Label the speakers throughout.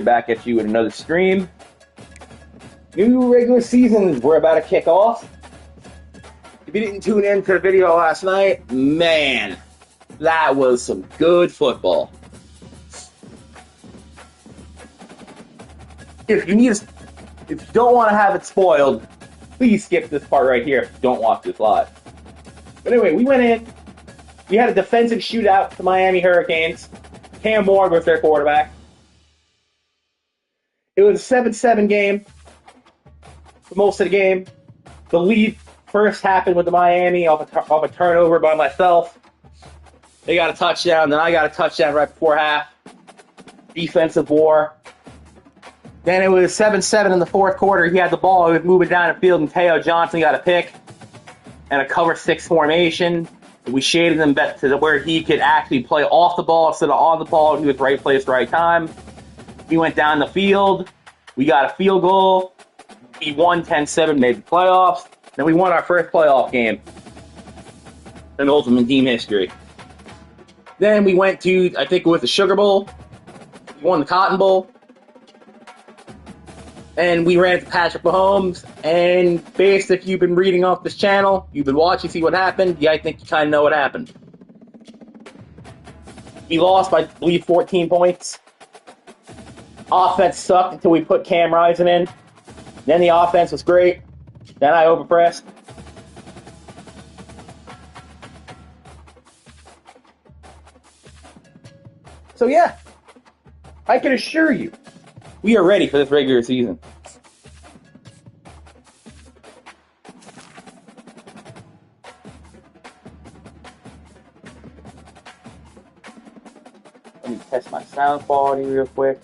Speaker 1: Back at you with another stream. New regular seasons we're about to kick off. If you didn't tune in to the video last night, man, that was some good football. If you don't want to have it spoiled, please skip this part right here if you don't watch this live. But anyway, we went in. We had a defensive shootout with the Miami Hurricanes. Cam Ward was their quarterback. It was a 7-7 game for most of the game. The lead first happened with the Miami off a turnover by myself. They got a touchdown, then I got a touchdown right before half. Defensive war. Then it was 7-7 in the fourth quarter. He had the ball. He was moving down the field, and Teo Johnson got a pick and a cover 6 formation. We shaded him back to where he could actually play off the ball instead of on the ball. He was right place, right time. He went down the field. We got a field goal. We won 10-7, made the playoffs. Then we won our first playoff game in Ultimate Team history. Then we went to, I think it was the Sugar Bowl. We won the Cotton Bowl. And we ran into Patrick Mahomes. And based, if you've been reading off this channel, you've been watching, see what happened, yeah, I think you kind of know what happened. We lost by, I believe, 14 points. Offense sucked until we put Cam Rising in. Then the offense was great. Then I overpressed. So yeah, I can assure you, we are ready for this regular season. Let me test my sound quality real quick.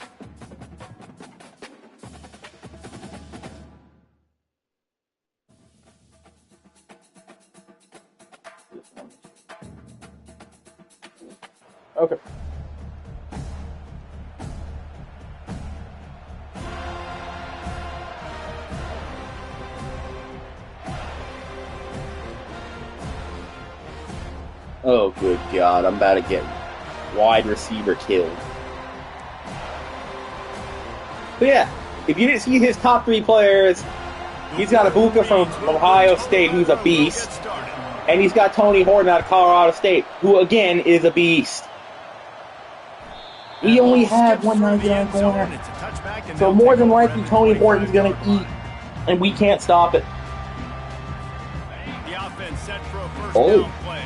Speaker 1: Okay. Oh, good God. I'm about to get wide receiver killed. But yeah, if you didn't see his top 3 players, he's got Ibuka from Ohio State, who's a beast. And he's got Tony Horton out of Colorado State, who, again, is a beast. We only have 199 corner. So more than likely, Tony Horton's going to eat, and we can't stop it.
Speaker 2: The offense set for a first down play.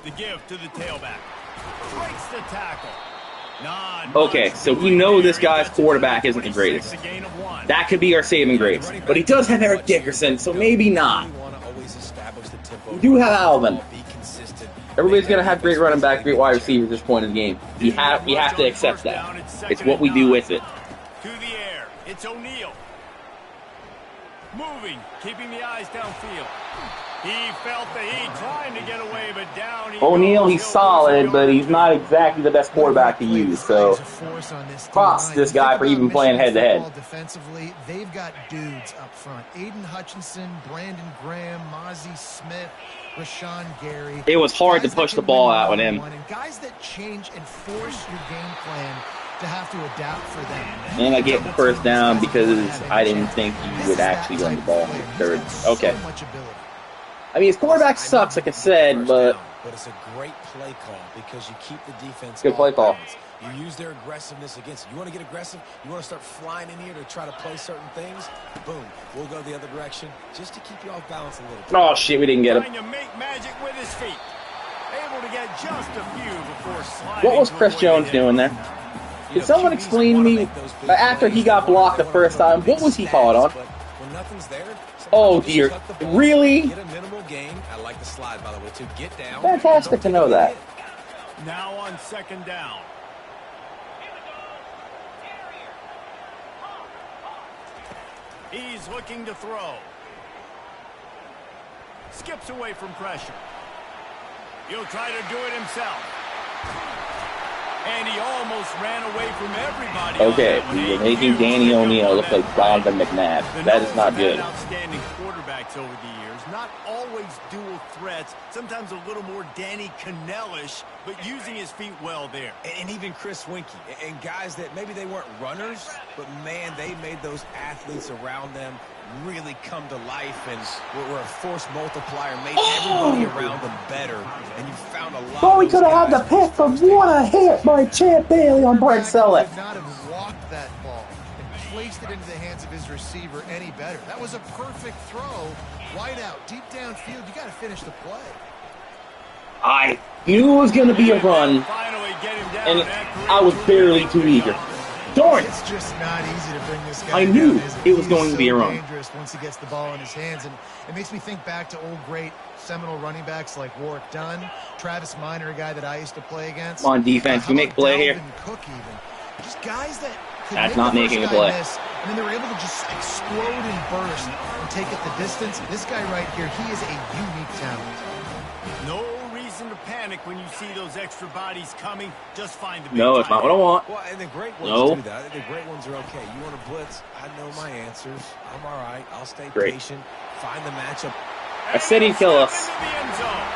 Speaker 2: The give to the tailback. Breaks the tackle.
Speaker 1: Okay, so we know this guy's quarterback isn't the greatest. That could be our saving grace. But he does have Eric Dickerson, so maybe not. We do have Alvin. Everybody's going to have great running back, great wide receivers at this point in the game. We have to accept that. It's what we do with it.
Speaker 2: To the air. It's O'Neal. Moving, keeping the eyes downfield. He felt the heat, trying to get away, but down.
Speaker 1: O'Neal, he's solid, but he's not exactly the best quarterback to use. So, props to this guy for even playing head-to-head.
Speaker 3: Defensively, they've got dudes up front. Aiden Hutchinson, Brandon Graham, Mozzie Smith, Rashawn Gary.
Speaker 1: It was hard to push the ball out with him.
Speaker 3: And guys that change and force your game plan to have to adapt for them.
Speaker 1: And I get the first down because I didn't think he would actually run the ball in third. Okay. I mean, his quarterback sucks, like I said, but
Speaker 4: it's a great play call because you keep the defense.
Speaker 1: Good play call.
Speaker 4: You use their aggressiveness against it. You want to get aggressive? You want to start flying in here to try to play certain things? Boom. We'll go the other direction just to keep you off balance a little bit.
Speaker 1: Oh, shit, we didn't get him.
Speaker 2: Trying to make magic with his feet. Able to get just a few before sliding.
Speaker 1: What was Chris Jones doing there? Could someone explain to me, after he got blocked the first time, what was he caught on?
Speaker 4: When nothing's there,
Speaker 1: oh, dear. Really?
Speaker 4: get a minimal gain. I like the slide, by the way, too. Get down.
Speaker 1: Fantastic to know that.
Speaker 2: Now on second down. He's looking to throw. Skips away from pressure. He'll try to do it himself. And he almost ran away from everybody.
Speaker 1: Okay, you're making Danny O'Neal look like Donovan McNabb. That is not good.
Speaker 2: Outstanding quarterbacks over the years. Not always dual threats. Sometimes a little more Danny Cannell-ish, but using his feet well there.
Speaker 4: And even Chris Winkie. And guys that maybe they weren't runners, but, man, they made those athletes around them really come to life and were a force multiplier, made everybody around them better, and you found a lot.
Speaker 1: Oh, we could have had the pick from what a hit by Champ Bailey on Brent Selleck.
Speaker 3: Could not have walked that ball and placed it into the hands of his receiver any better. That was a perfect throw, wide out, deep downfield. You got to finish the play.
Speaker 1: I knew it was going to be a run,
Speaker 2: Finally get him down.
Speaker 1: and I was barely too eager. Darn!
Speaker 3: It's just not easy to bring this guy
Speaker 1: I knew
Speaker 3: down, is
Speaker 1: it was
Speaker 3: He is
Speaker 1: going to be a run.
Speaker 3: Dangerous once he gets the ball in his hands, and it makes me think back to old great seminal running backs like Warwick Dunn, Travis Minor, a guy that I used to play against.
Speaker 1: Come on, defense,
Speaker 3: How
Speaker 1: we make
Speaker 3: about
Speaker 1: play here.
Speaker 3: Dalvin Cook even? Just guys that could
Speaker 1: That's
Speaker 3: make
Speaker 1: not
Speaker 3: the
Speaker 1: making
Speaker 3: first
Speaker 1: a play.
Speaker 3: guy miss, and then they were able to just explode and burst and take it the distance. This guy right here, he is a unique talent.
Speaker 2: No reason to panic when you see those extra bodies coming. Just find the big
Speaker 1: No, it's not what I want.
Speaker 4: Well, and the great ones
Speaker 1: No.
Speaker 4: do that. The great ones are okay. You want to blitz? I know my answers. I'm all right. I'll stay
Speaker 1: Great.
Speaker 4: patient. Find the matchup.
Speaker 1: I said he'd kill us.
Speaker 2: Into the end zone.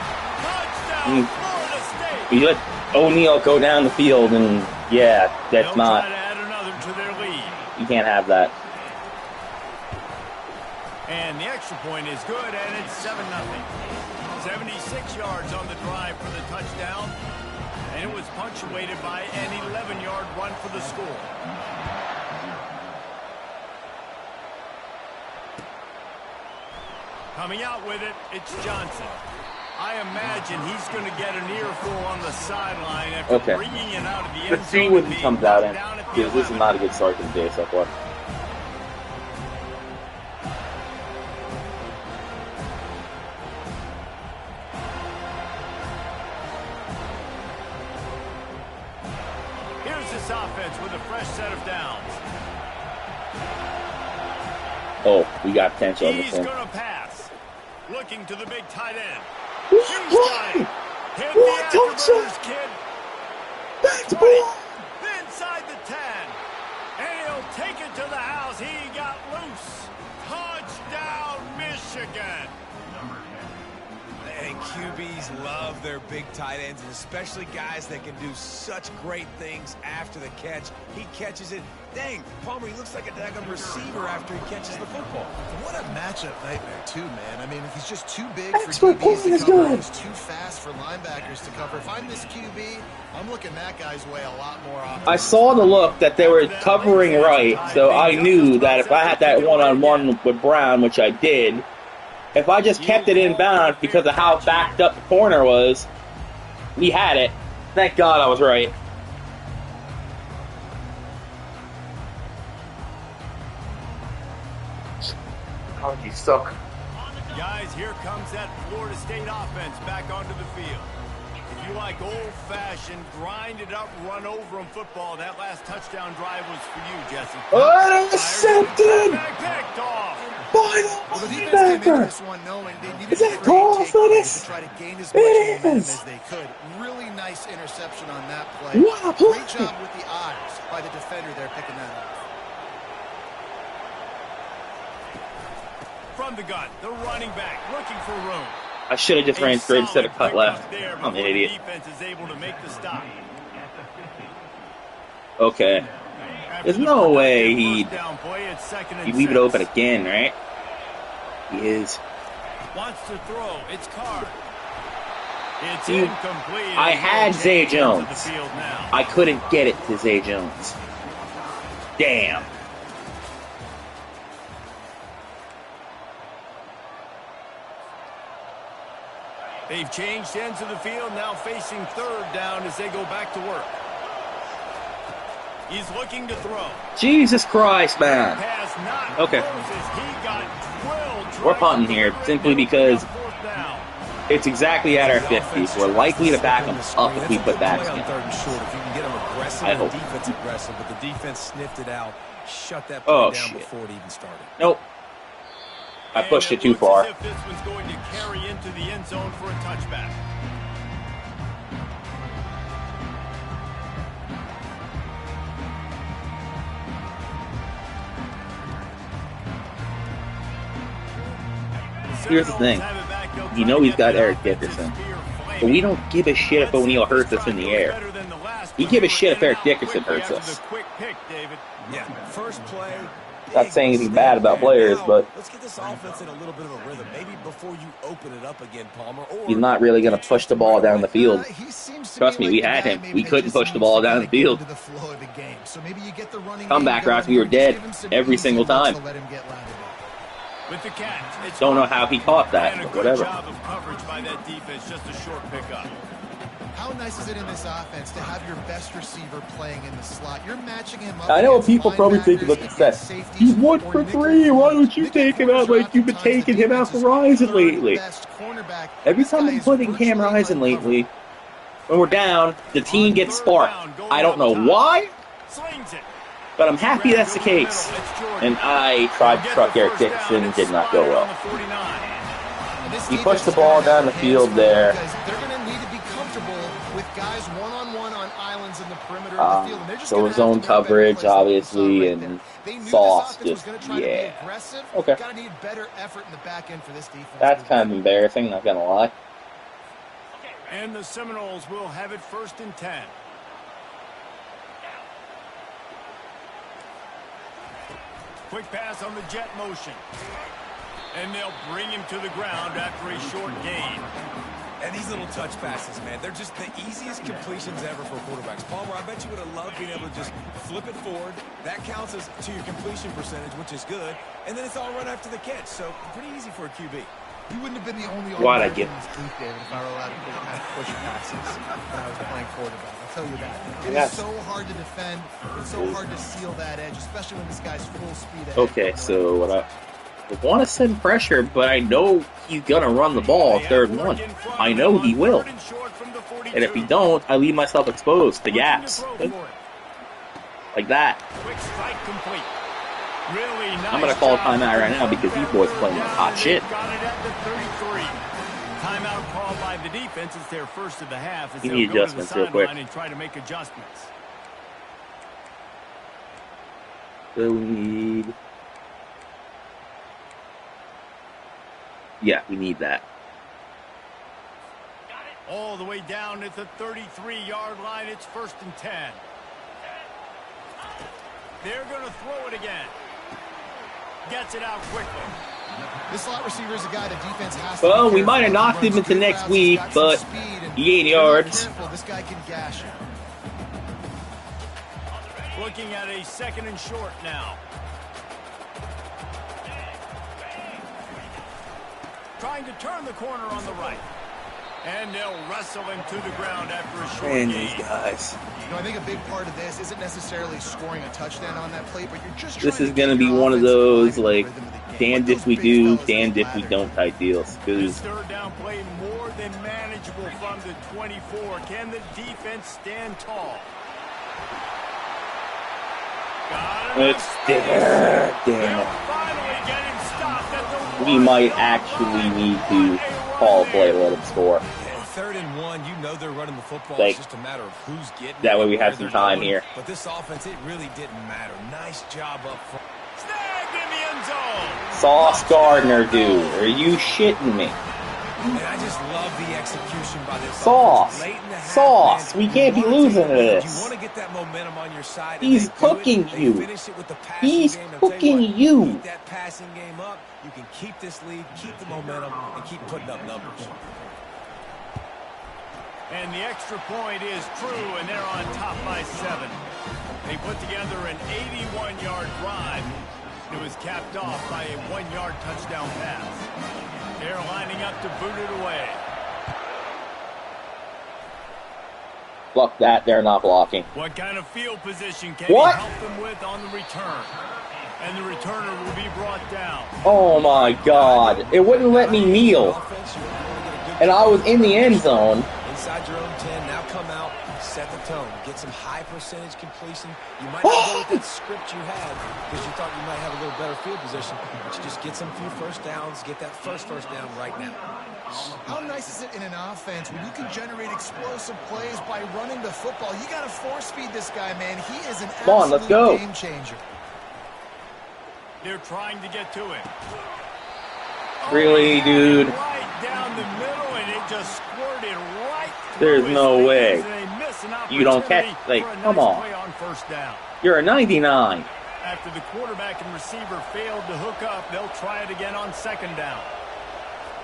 Speaker 1: Mm.
Speaker 2: Touchdown, Florida State.
Speaker 1: You let O'Neal go down the field, and yeah, that's
Speaker 2: They'll
Speaker 1: not.
Speaker 2: try to add another to their lead.
Speaker 1: You can't have that.
Speaker 2: And the extra point is good, and it's 7-0. 76 yards on the drive for the touchdown, and it was punctuated by an 11-yard run for the score. Coming out with it, it's Johnson. I imagine he's going to get an earful on the sideline after
Speaker 1: Okay.
Speaker 2: bringing it out of the end
Speaker 1: Let's see
Speaker 2: zone
Speaker 1: what
Speaker 2: and
Speaker 1: he
Speaker 2: being
Speaker 1: comes out
Speaker 2: knocked
Speaker 1: in,
Speaker 2: down at the
Speaker 1: because this is
Speaker 2: 11.
Speaker 1: not a good start to the day so far.
Speaker 2: Here's this offense with a fresh set of downs.
Speaker 1: Oh, we got potential on this
Speaker 2: He's
Speaker 1: one.
Speaker 2: going to pass. Looking to the big tight end.
Speaker 1: What?
Speaker 2: Hit
Speaker 1: What
Speaker 2: the
Speaker 1: touchdown?
Speaker 2: afterburners, kid.
Speaker 1: That's
Speaker 2: 20. Inside the 10. And he'll take it to the house. He got loose. Touchdown, Michigan.
Speaker 4: And QBs love their big tight ends, and especially guys that can do such great things after the catch. He catches it. Dang, Palmer, he looks like a daggum receiver after he catches the football.
Speaker 3: What a matchup nightmare, too, man. I mean, he's just too big
Speaker 1: Extra
Speaker 3: for DBs
Speaker 1: point
Speaker 3: to
Speaker 1: is
Speaker 3: cover.
Speaker 1: good.
Speaker 3: He's too fast for linebackers to cover. If I'm this QB, I'm looking that guy's way a lot more often.
Speaker 1: I saw the look that they were covering right, so I knew that if I had that one-on-one with Brown, which I did, if I just kept it inbound because of how backed up the corner was, we had it. Thank God I was right. God, you suck.
Speaker 2: Guys, here comes that Florida State offense back onto the field. If you like old-fashioned, grind-it-up, run-over-'em football, that last touchdown drive was for you, Jesse.
Speaker 1: Intercepted
Speaker 2: Picked off.
Speaker 1: by
Speaker 3: Well,
Speaker 1: the
Speaker 3: the defense came into
Speaker 1: linebacker.
Speaker 3: this one knowing they needed
Speaker 1: Is that
Speaker 3: to
Speaker 1: call
Speaker 3: create
Speaker 1: for
Speaker 3: takeaways
Speaker 1: this?
Speaker 3: to try to gain as
Speaker 1: It
Speaker 3: much momentum
Speaker 1: is.
Speaker 3: as they could. Really nice interception on that play.
Speaker 1: What a play.
Speaker 3: Great job with the eyes by the defender there picking that up.
Speaker 2: From the gun, the running back looking for room.
Speaker 1: I should have just ran straight instead of cut left. I'm an idiot.
Speaker 2: Defense is able to make the stop.
Speaker 1: Okay.
Speaker 2: After
Speaker 1: There's
Speaker 2: the
Speaker 1: no way
Speaker 2: productive
Speaker 1: he'd
Speaker 2: first down play, it's 2nd and
Speaker 1: he'd leave it
Speaker 2: 6.
Speaker 1: open again, right? He is.
Speaker 2: Wants to throw. It's Carr. It's
Speaker 1: See,
Speaker 2: incomplete.
Speaker 1: I had Zay
Speaker 2: Into the
Speaker 1: Jones.
Speaker 2: field now.
Speaker 1: I couldn't get it to Zay Jones. Damn.
Speaker 2: They've changed ends of the field, now facing 3rd down as they go back to work. He's looking to throw.
Speaker 1: Jesus Christ, man.
Speaker 2: Pass not
Speaker 1: Okay.
Speaker 2: closes. He got drilled.
Speaker 1: We're punting here simply because
Speaker 2: 4th down.
Speaker 1: it's exactly at our 50s. We're likely to back them up if we put backs
Speaker 4: on
Speaker 1: in.
Speaker 4: 3rd and short. If you can get them aggressive
Speaker 1: I
Speaker 4: and
Speaker 1: hope.
Speaker 4: defense aggressive, but the defense sniffed it out, shut that
Speaker 1: Oh,
Speaker 4: play down
Speaker 1: shit.
Speaker 4: before it even started.
Speaker 1: Nope. I
Speaker 2: And
Speaker 1: pushed it too
Speaker 2: looks
Speaker 1: far.
Speaker 2: as if this one's going to carry into the end zone for a touchback.
Speaker 1: Here's the thing. You know he's got Eric Dickerson. But we don't give a shit if O'Neal hurts us in the air. We give a shit if Eric Dickerson hurts us.
Speaker 4: Yeah, first play.
Speaker 1: Not saying anything bad about players, but
Speaker 4: Let's get this offense in a little bit of a rhythm. Maybe before you open it up again, Palmer. Or
Speaker 1: he's not really going to push the ball down the field. Trust me, we had him. We couldn't push the ball down the field. Comeback routes, we were dead every single time.
Speaker 2: With the catch,
Speaker 1: Don't know how he caught that,
Speaker 2: and a
Speaker 1: but
Speaker 2: good
Speaker 1: whatever.
Speaker 2: job of coverage by that defense, just a short pickup.
Speaker 3: How nice is it in this offense to have your best receiver playing in the slot? You're matching him up.
Speaker 1: I know
Speaker 3: against
Speaker 1: people probably think
Speaker 3: linebackers,
Speaker 1: about the set.
Speaker 3: safeties,
Speaker 1: He's 1
Speaker 3: or
Speaker 1: for
Speaker 3: nickel
Speaker 1: 3. Why
Speaker 3: corners.
Speaker 1: don't you
Speaker 3: Nickel
Speaker 1: take him out
Speaker 3: corners
Speaker 1: like
Speaker 3: are
Speaker 1: you've been
Speaker 3: oftentimes
Speaker 1: taking
Speaker 3: the
Speaker 1: him out for
Speaker 3: defense's
Speaker 1: Rising
Speaker 3: third
Speaker 1: lately?
Speaker 3: best cornerback.
Speaker 1: Every
Speaker 3: This
Speaker 1: time
Speaker 3: guy
Speaker 1: I'm
Speaker 3: is
Speaker 1: putting Cam
Speaker 3: virtually
Speaker 1: Rising
Speaker 3: uncovered.
Speaker 1: lately, when we're down, the team gets sparked. I don't know why,
Speaker 2: Slings it.
Speaker 1: but I'm happy that's the case. And I tried to truck Eric Dickerson, did not go well.
Speaker 3: And this
Speaker 1: He
Speaker 3: defense
Speaker 1: pushed the
Speaker 3: is
Speaker 1: ball
Speaker 3: gonna
Speaker 1: down
Speaker 3: have
Speaker 1: the
Speaker 3: their
Speaker 1: field
Speaker 3: hands full
Speaker 1: there.
Speaker 3: because they're going to need to be comfortable with guys one-on-one on islands in the perimeter of the field. And they're just
Speaker 1: So
Speaker 3: gonna
Speaker 1: his
Speaker 3: have to
Speaker 1: own
Speaker 3: make better
Speaker 1: coverage,
Speaker 3: plays than what we saw
Speaker 1: obviously,
Speaker 3: right
Speaker 1: and
Speaker 3: there. They knew
Speaker 1: Sauce
Speaker 3: this offense was
Speaker 1: just,
Speaker 3: gonna try to be
Speaker 1: yeah.
Speaker 3: aggressive.
Speaker 1: Okay.
Speaker 3: Got to need better effort in the back end for this defense.
Speaker 1: That's kind of embarrassing, not gonna lie.
Speaker 2: And the Seminoles will have it 1st and 10. Quick pass on the jet motion. And they'll bring him to the ground after a short gain.
Speaker 4: And these little touch passes, man, they're just the easiest completions ever for quarterbacks. Palmer, I bet you would have loved being able to just flip it forward. That counts as to your completion percentage, which is good. And then it's all run after the catch. So pretty easy for a QB.
Speaker 3: You wouldn't have been the only
Speaker 1: Why'd I
Speaker 3: All-American
Speaker 1: get-
Speaker 3: in this booth, David, if I were allowed to have push passes when I was playing quarterback. I'll tell you that. It
Speaker 1: Yes.
Speaker 3: is so hard to defend. It's so hard to seal that edge, especially when this guy's full speed ahead.
Speaker 1: Okay, so what I want to send pressure, but I know he's gonna run the ball 3rd and 1. I know he will. And if he don't, I leave myself exposed to gaps. Like that.
Speaker 2: Quick strike complete. Really nice.
Speaker 1: I'm gonna call a
Speaker 2: job
Speaker 1: timeout right now because these boys playing like hot shit.
Speaker 2: Got it at the 33. Timeout called by the defense. It's their first of the half. As
Speaker 1: You
Speaker 2: they'll
Speaker 1: need
Speaker 2: go to the
Speaker 1: adjustments real quick.
Speaker 2: sideline and try to make adjustments.
Speaker 1: So we need... Yeah, we need that.
Speaker 2: All the way down at the 33-yard line. It's 1st and 10. They're going to throw it again. Gets it out quickly.
Speaker 3: This slot receiver is a guy the defense has to
Speaker 1: Well,
Speaker 3: be
Speaker 1: we might have
Speaker 3: careful.
Speaker 1: knocked
Speaker 3: He
Speaker 1: him
Speaker 3: runs
Speaker 1: into
Speaker 3: good
Speaker 1: next
Speaker 3: routes. He's
Speaker 1: week,
Speaker 3: got some
Speaker 1: but
Speaker 3: speed, and
Speaker 1: he gained
Speaker 3: if you're not
Speaker 1: yards.
Speaker 3: careful, this guy can gash you.
Speaker 2: Looking at a 2nd and short now. Trying to turn the corner on the right. And they'll wrestle him to the ground after a short
Speaker 1: And
Speaker 2: gain.
Speaker 1: these guys.
Speaker 3: You know, I think a big part of this isn't necessarily scoring a touchdown on that play, but you're just
Speaker 1: This
Speaker 3: trying
Speaker 1: is
Speaker 3: to
Speaker 1: gonna
Speaker 3: keep
Speaker 1: be
Speaker 3: your
Speaker 1: one of
Speaker 3: offensive
Speaker 1: those,
Speaker 3: line in
Speaker 1: like,
Speaker 3: the rhythm of the game.
Speaker 1: damned
Speaker 3: Let
Speaker 1: if we
Speaker 3: those big
Speaker 1: do,
Speaker 3: fellas
Speaker 1: damned if we
Speaker 3: lather.
Speaker 1: don't type deals.
Speaker 2: This
Speaker 1: Because
Speaker 2: 3rd down play more than manageable from the 24. Can the defense stand tall? Got enough
Speaker 1: it's
Speaker 2: space.
Speaker 1: there. Damn
Speaker 2: They'll
Speaker 1: it.
Speaker 2: finally get him stopped at the
Speaker 1: We might actually need to call a play, let him score.
Speaker 4: And 3rd and 1, you know they're running the football.
Speaker 1: Like,
Speaker 4: It's just a matter of who's getting
Speaker 1: that
Speaker 4: it
Speaker 1: way
Speaker 4: and
Speaker 1: we have
Speaker 4: where
Speaker 1: some
Speaker 4: they're
Speaker 1: time
Speaker 4: going.
Speaker 1: here.
Speaker 4: But this offense, it really didn't matter. Nice job up front.
Speaker 2: Snagged in the end zone.
Speaker 1: Sauce Gardner, dude. Are you shitting me?
Speaker 4: And I just love the execution by this
Speaker 1: Sauce.
Speaker 4: offense. Late in the half,
Speaker 1: Sauce.
Speaker 4: man,
Speaker 1: We
Speaker 4: you
Speaker 1: can't be
Speaker 4: wanna
Speaker 1: losing
Speaker 4: take
Speaker 1: to
Speaker 4: advantage.
Speaker 1: this.
Speaker 4: You want to get that momentum on your side. and
Speaker 1: He's
Speaker 4: they do it.
Speaker 1: cooking
Speaker 4: They
Speaker 1: you.
Speaker 4: finish it with the passing
Speaker 1: He's
Speaker 4: game. I'll tell
Speaker 1: cooking
Speaker 4: what,
Speaker 1: you.
Speaker 4: Keep that passing game up. You can keep this lead, keep the momentum, and keep putting up numbers.
Speaker 2: And the extra point is true, and they're on top by 7. They put together an 81-yard drive. It was capped off by a 1-yard touchdown pass. They're lining up to boot it away.
Speaker 1: Fuck that, they're not blocking.
Speaker 2: What kind of field position can
Speaker 1: What?
Speaker 2: he help them with on the return? And the returner will be brought down.
Speaker 1: Oh my god. It wouldn't let me kneel.
Speaker 4: Offense, you wanna get a good
Speaker 1: And I was in the end zone.
Speaker 4: inside your own 10, now come out, set the tone, get some high percentage completion. You might not go with that script you had because you thought you might have a little better field position, but you just get some few first downs, get that first down right now.
Speaker 3: How nice is it in an offense when you can generate explosive plays by running the football? You got to force feed this guy, man. He is an
Speaker 1: Come on, let's
Speaker 3: absolute
Speaker 1: go.
Speaker 3: game changer.
Speaker 2: They're trying to get to him.
Speaker 1: Really, dude?
Speaker 2: Right down the middle, and it just squirted right
Speaker 1: There's
Speaker 2: through his
Speaker 1: no
Speaker 2: fingers,
Speaker 1: way.
Speaker 2: and they miss an
Speaker 1: You don't catch,
Speaker 2: opportunity
Speaker 1: like,
Speaker 2: for a
Speaker 1: come
Speaker 2: nice
Speaker 1: on.
Speaker 2: play on first down.
Speaker 1: You're a 99.
Speaker 2: After the quarterback and receiver failed to hook up, they'll try it again on second down.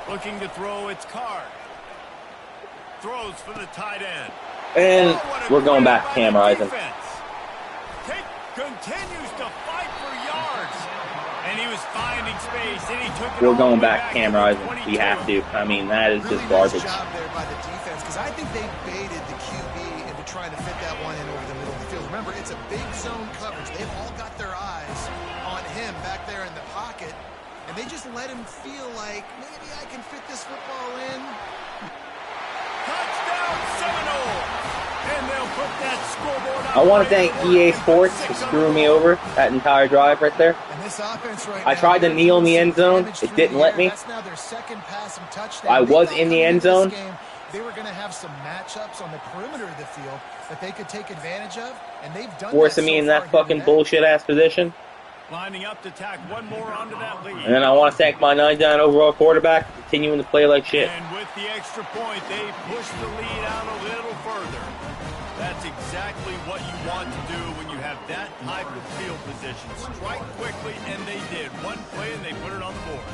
Speaker 2: Looking to throw, it's Carr. Throws for the tight end.
Speaker 1: And
Speaker 2: What a
Speaker 1: we're going
Speaker 2: grab
Speaker 1: back
Speaker 2: by
Speaker 1: to Cam
Speaker 2: the
Speaker 1: Rising.
Speaker 2: defense. Continues to fight for yards. And he was finding space, and he took it
Speaker 1: We're
Speaker 2: all
Speaker 1: going
Speaker 2: the way
Speaker 1: back
Speaker 2: to
Speaker 1: Cam
Speaker 2: the
Speaker 1: Rising.
Speaker 2: 22.
Speaker 1: We have to. I mean, that is just
Speaker 3: Really
Speaker 1: garbage.
Speaker 3: nice job there by the defense, because I think they baited the QB into trying to fit that one in over the middle of the field. Remember, it's a big zone coverage. They've all got their eyes on him back there in the pocket, and they just let him feel like, maybe I can fit this football in.
Speaker 2: Touchdown Seminoles! And they'll put that scoreboard
Speaker 1: I want to
Speaker 2: right
Speaker 1: thank
Speaker 2: away.
Speaker 1: EA Sports for screwing me over that entire drive right there.
Speaker 3: And this offense right
Speaker 1: I
Speaker 3: now,
Speaker 1: tried to
Speaker 3: they're
Speaker 1: kneel in the
Speaker 3: doing
Speaker 1: end
Speaker 3: some
Speaker 1: zone.
Speaker 3: damage
Speaker 1: It
Speaker 3: through
Speaker 1: didn't
Speaker 3: the
Speaker 1: let
Speaker 3: air.
Speaker 1: me.
Speaker 3: That's now their second passing touchdown.
Speaker 1: I
Speaker 3: They
Speaker 1: was
Speaker 3: thought
Speaker 1: in the
Speaker 3: coming
Speaker 1: end
Speaker 3: into this
Speaker 1: zone.
Speaker 3: game, they were going to have some matchups on the perimeter of the field that they could take advantage of, and they've done
Speaker 1: Forcing
Speaker 3: that
Speaker 1: me
Speaker 3: so
Speaker 1: in
Speaker 3: far
Speaker 1: that
Speaker 3: here
Speaker 1: fucking
Speaker 3: today.
Speaker 1: bullshit ass position.
Speaker 2: Lining up to tack one more onto that lead.
Speaker 1: And then I want to thank my 99 overall quarterback for continuing to play like shit.
Speaker 2: And with the extra point, they push the lead out a little further. That's exactly what you want to do when you have that type of field position. Strike quickly, and they did. One play, and they put it on the board.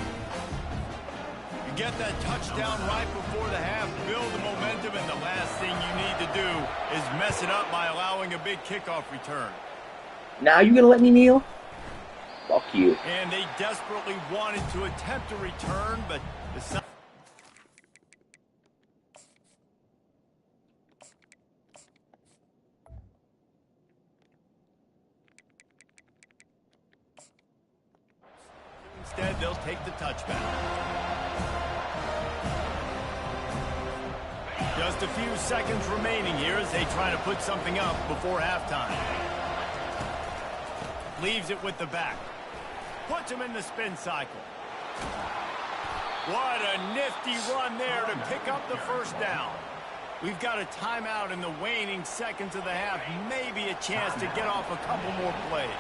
Speaker 2: You get that touchdown right before the half, build the momentum, and the last thing you need to do is mess it up by allowing a big kickoff return.
Speaker 1: Now you gonna let me kneel? Fuck you.
Speaker 2: And they desperately wanted to attempt a return, but the instead, they'll take the touchback. Just a few seconds remaining here as they try to put something up before halftime. Leaves it with the back. Puts him in the spin cycle. What a nifty run there to pick up the first down. We've got a timeout in the waning seconds of the half. Maybe a chance to get off a couple more plays.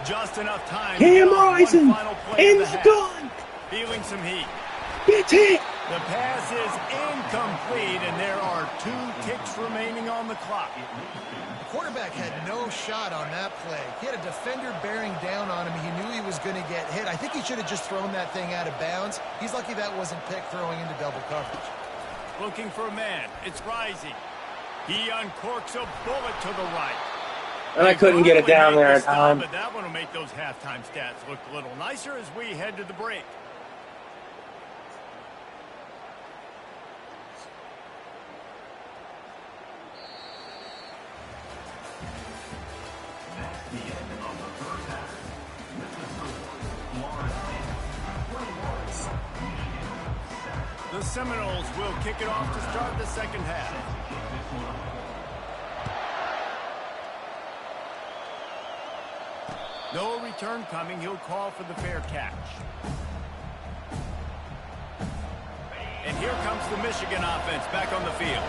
Speaker 2: Just enough time to get
Speaker 1: Cam
Speaker 2: off one
Speaker 1: Rising
Speaker 2: final play of the
Speaker 1: ends
Speaker 2: half.
Speaker 1: gun.
Speaker 2: Feeling some heat.
Speaker 1: Get hit.
Speaker 2: The pass is incomplete, and there are 2 ticks remaining on the clock.
Speaker 3: The quarterback had no shot on that play. He had a defender bearing down on him. He knew he was going to get hit. I think he should have just thrown that thing out of bounds. He's lucky that wasn't picked throwing into double coverage.
Speaker 2: Looking for a man. It's Rising. He uncorks a bullet to the right.
Speaker 1: And I couldn't get it down there in time.
Speaker 2: But that one will make those halftime stats look a little nicer as we head to the break. The Seminoles will kick it off to start the second half. No return coming. He'll call for the fair catch. And here comes the Michigan offense back on the field.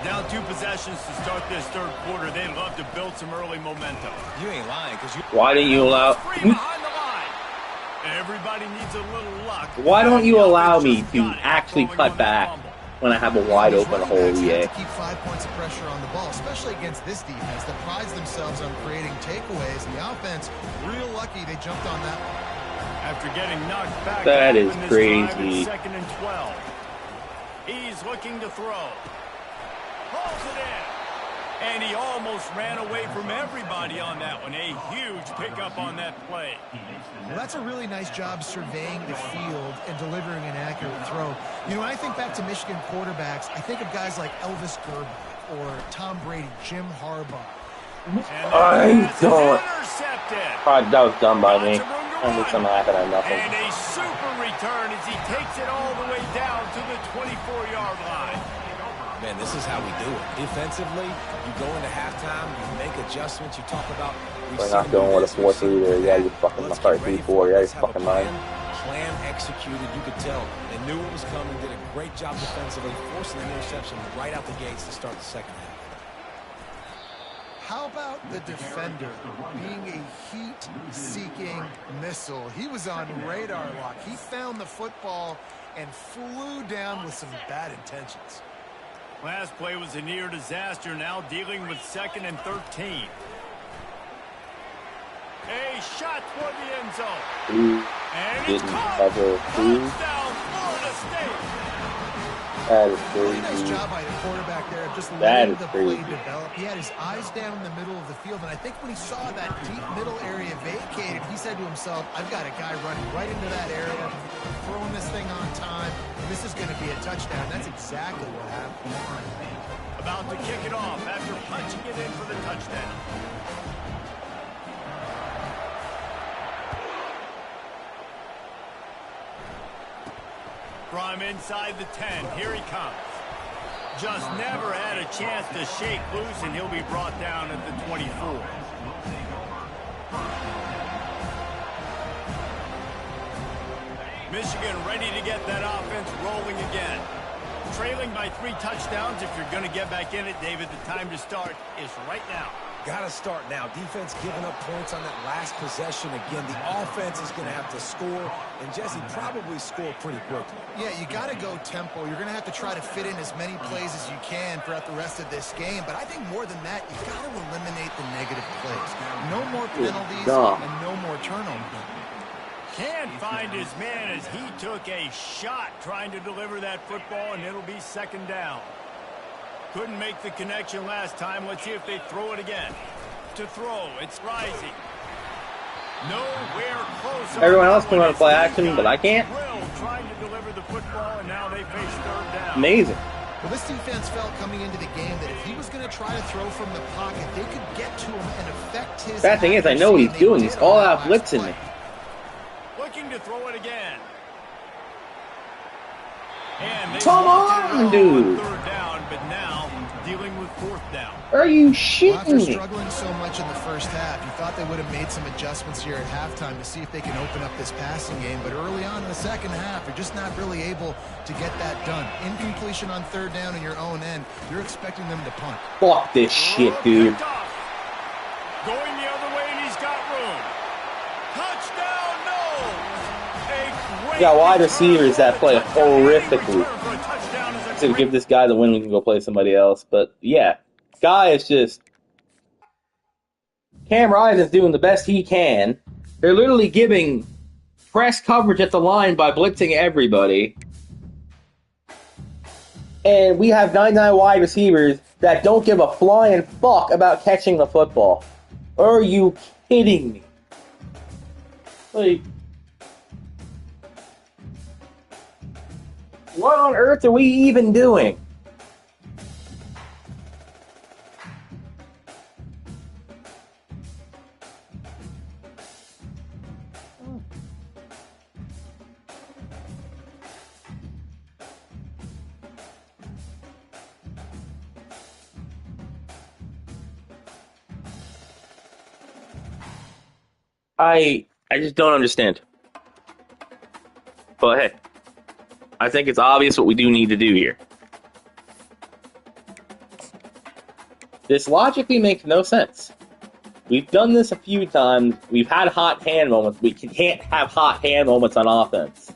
Speaker 2: Down 2 possessions to start this third quarter. They'd love to build some early momentum.
Speaker 4: You ain't lying, because you...
Speaker 1: Why didn't you allow?
Speaker 2: Free behind the line. Everybody needs a little luck.
Speaker 1: Why don't you allow me
Speaker 2: Just
Speaker 1: to
Speaker 2: got it,
Speaker 1: actually
Speaker 2: throwing
Speaker 1: cut
Speaker 2: on that
Speaker 1: back
Speaker 2: fumble.
Speaker 1: when I have a wide
Speaker 3: These
Speaker 1: open
Speaker 3: running
Speaker 1: hole?
Speaker 3: backs have
Speaker 1: Yeah.
Speaker 3: to keep 5 points of pressure on the ball, especially against this defense that prides themselves on creating takeaways. And the offense, real lucky they jumped on that one.
Speaker 2: After getting knocked back,
Speaker 1: That
Speaker 2: off
Speaker 1: is
Speaker 2: in this
Speaker 1: crazy.
Speaker 2: drive, it's 2nd and 12. He's looking to throw. Pulls it in. And he almost ran away from everybody on that one. A huge pickup on that play.
Speaker 3: Well, that's a really nice job surveying the field and delivering an accurate throw. You know, when I think back to Michigan quarterbacks, I think of guys like Elvis Gerber or Tom Brady, Jim Harbaugh.
Speaker 2: And
Speaker 1: I
Speaker 2: that pass is
Speaker 1: don't-
Speaker 2: intercepted.
Speaker 1: That was done by me.
Speaker 2: Lots of room to
Speaker 1: I knew
Speaker 2: run.
Speaker 1: something happened on nothing.
Speaker 2: And a super return as he takes it all the way down to the 24-yard line.
Speaker 4: Man, this is how we do it. Defensively, you go into halftime, you make adjustments, you talk about...
Speaker 1: We're not going with a 4-3 there. Yeah, you fucking,
Speaker 4: Let's
Speaker 1: sorry,
Speaker 4: get ready
Speaker 1: 3-4.
Speaker 4: for it.
Speaker 1: Yeah, you
Speaker 4: Let's have a
Speaker 1: fucking mind.
Speaker 4: Plan executed. You could tell they knew it was coming, did a great job defensively, forcing an interception right out the gates to start the second half.
Speaker 3: How about the defender being a heat-seeking missile? He was on radar lock. He found the football and flew down with some bad intentions.
Speaker 2: Last play was a near disaster, now dealing with 2nd and 13. A shot toward the end zone. And it's caught. Touchdown, Florida State.
Speaker 5: That is
Speaker 3: Really
Speaker 5: crazy.
Speaker 3: nice job by the quarterback there of just
Speaker 5: That
Speaker 3: letting
Speaker 5: is
Speaker 3: the play
Speaker 5: crazy.
Speaker 3: develop. He had his eyes down in the middle of the field, and I think when he saw that deep middle area vacated, he said to himself, I've got a guy running right into that area, throwing this thing on time, and this is going to be a touchdown. That's exactly what happened.
Speaker 2: About to kick it off after punching it in for the touchdown. From inside the 10, here he comes. Just never had a chance to shake loose, and he'll be brought down at the 24. Michigan ready to get that offense rolling again. Trailing by 3 touchdowns. If you're going to get back in it, David, the time to start is right now.
Speaker 4: Got to start now. Defense giving up points on that last possession. Again, the offense is going to have to score, and Jesse probably score pretty quickly.
Speaker 3: Yeah, you got to go tempo. You're going to have to try to fit in as many plays as you can throughout the rest of this game. But I think more than that, you got to eliminate the negative plays. No more penalties and no more turnovers.
Speaker 2: Can't find his man as he took a shot trying to deliver that football, and it'll be 2nd down. Couldn't make the connection last time. Let's see if they throw it again. To throw, it's rising. Nowhere close.
Speaker 1: Everyone else can run play action, but I can't.
Speaker 2: Will trying to deliver the football, and now they face 3rd down.
Speaker 1: Amazing.
Speaker 3: Well, this defense felt coming into the game that if he was going to try to throw from the pocket, they could get to him and affect his
Speaker 1: Bad thing is, I know what he's
Speaker 3: accuracy, and
Speaker 1: doing.
Speaker 3: they
Speaker 1: He's
Speaker 3: did
Speaker 1: all
Speaker 3: on
Speaker 1: out
Speaker 3: that last
Speaker 1: blitzing
Speaker 3: play.
Speaker 1: me.
Speaker 2: Looking to throw it again. And they
Speaker 1: Come
Speaker 2: wanted it
Speaker 1: on,
Speaker 2: all
Speaker 1: dude.
Speaker 2: 3rd down, but now dealing with 4th down.
Speaker 1: Are you
Speaker 3: Well, after
Speaker 1: shitting me?
Speaker 3: struggling so much in the first half, you thought they would have made some adjustments here at halftime to see if they can open up this passing game. But early on in the second half, you're just not really able to get that done. Incompletion on 3rd down in your own end, you're expecting them to punt.
Speaker 1: Fuck this shit, dude.
Speaker 2: Picked off. Going the other way, and he's got room. Touchdown, no! A great
Speaker 1: got wide
Speaker 2: return
Speaker 1: receivers that
Speaker 2: for a
Speaker 1: play
Speaker 2: touchdown.
Speaker 1: horrifically.
Speaker 2: Any return for a touchdown is a
Speaker 1: To
Speaker 2: great
Speaker 1: give this guy the win, we can go play somebody else. But yeah, guy is just Cam Rising's doing the best he can. They're literally giving press coverage at the line by blitzing everybody. And we have 99 wide receivers that don't give a flying fuck about catching the football. Are you kidding me? Like, what on earth are we even doing? I just don't understand. But hey, I think it's obvious what we do need to do here. This logically makes no sense. We've done this a few times. We've had hot hand moments. We can't have hot hand moments on offense.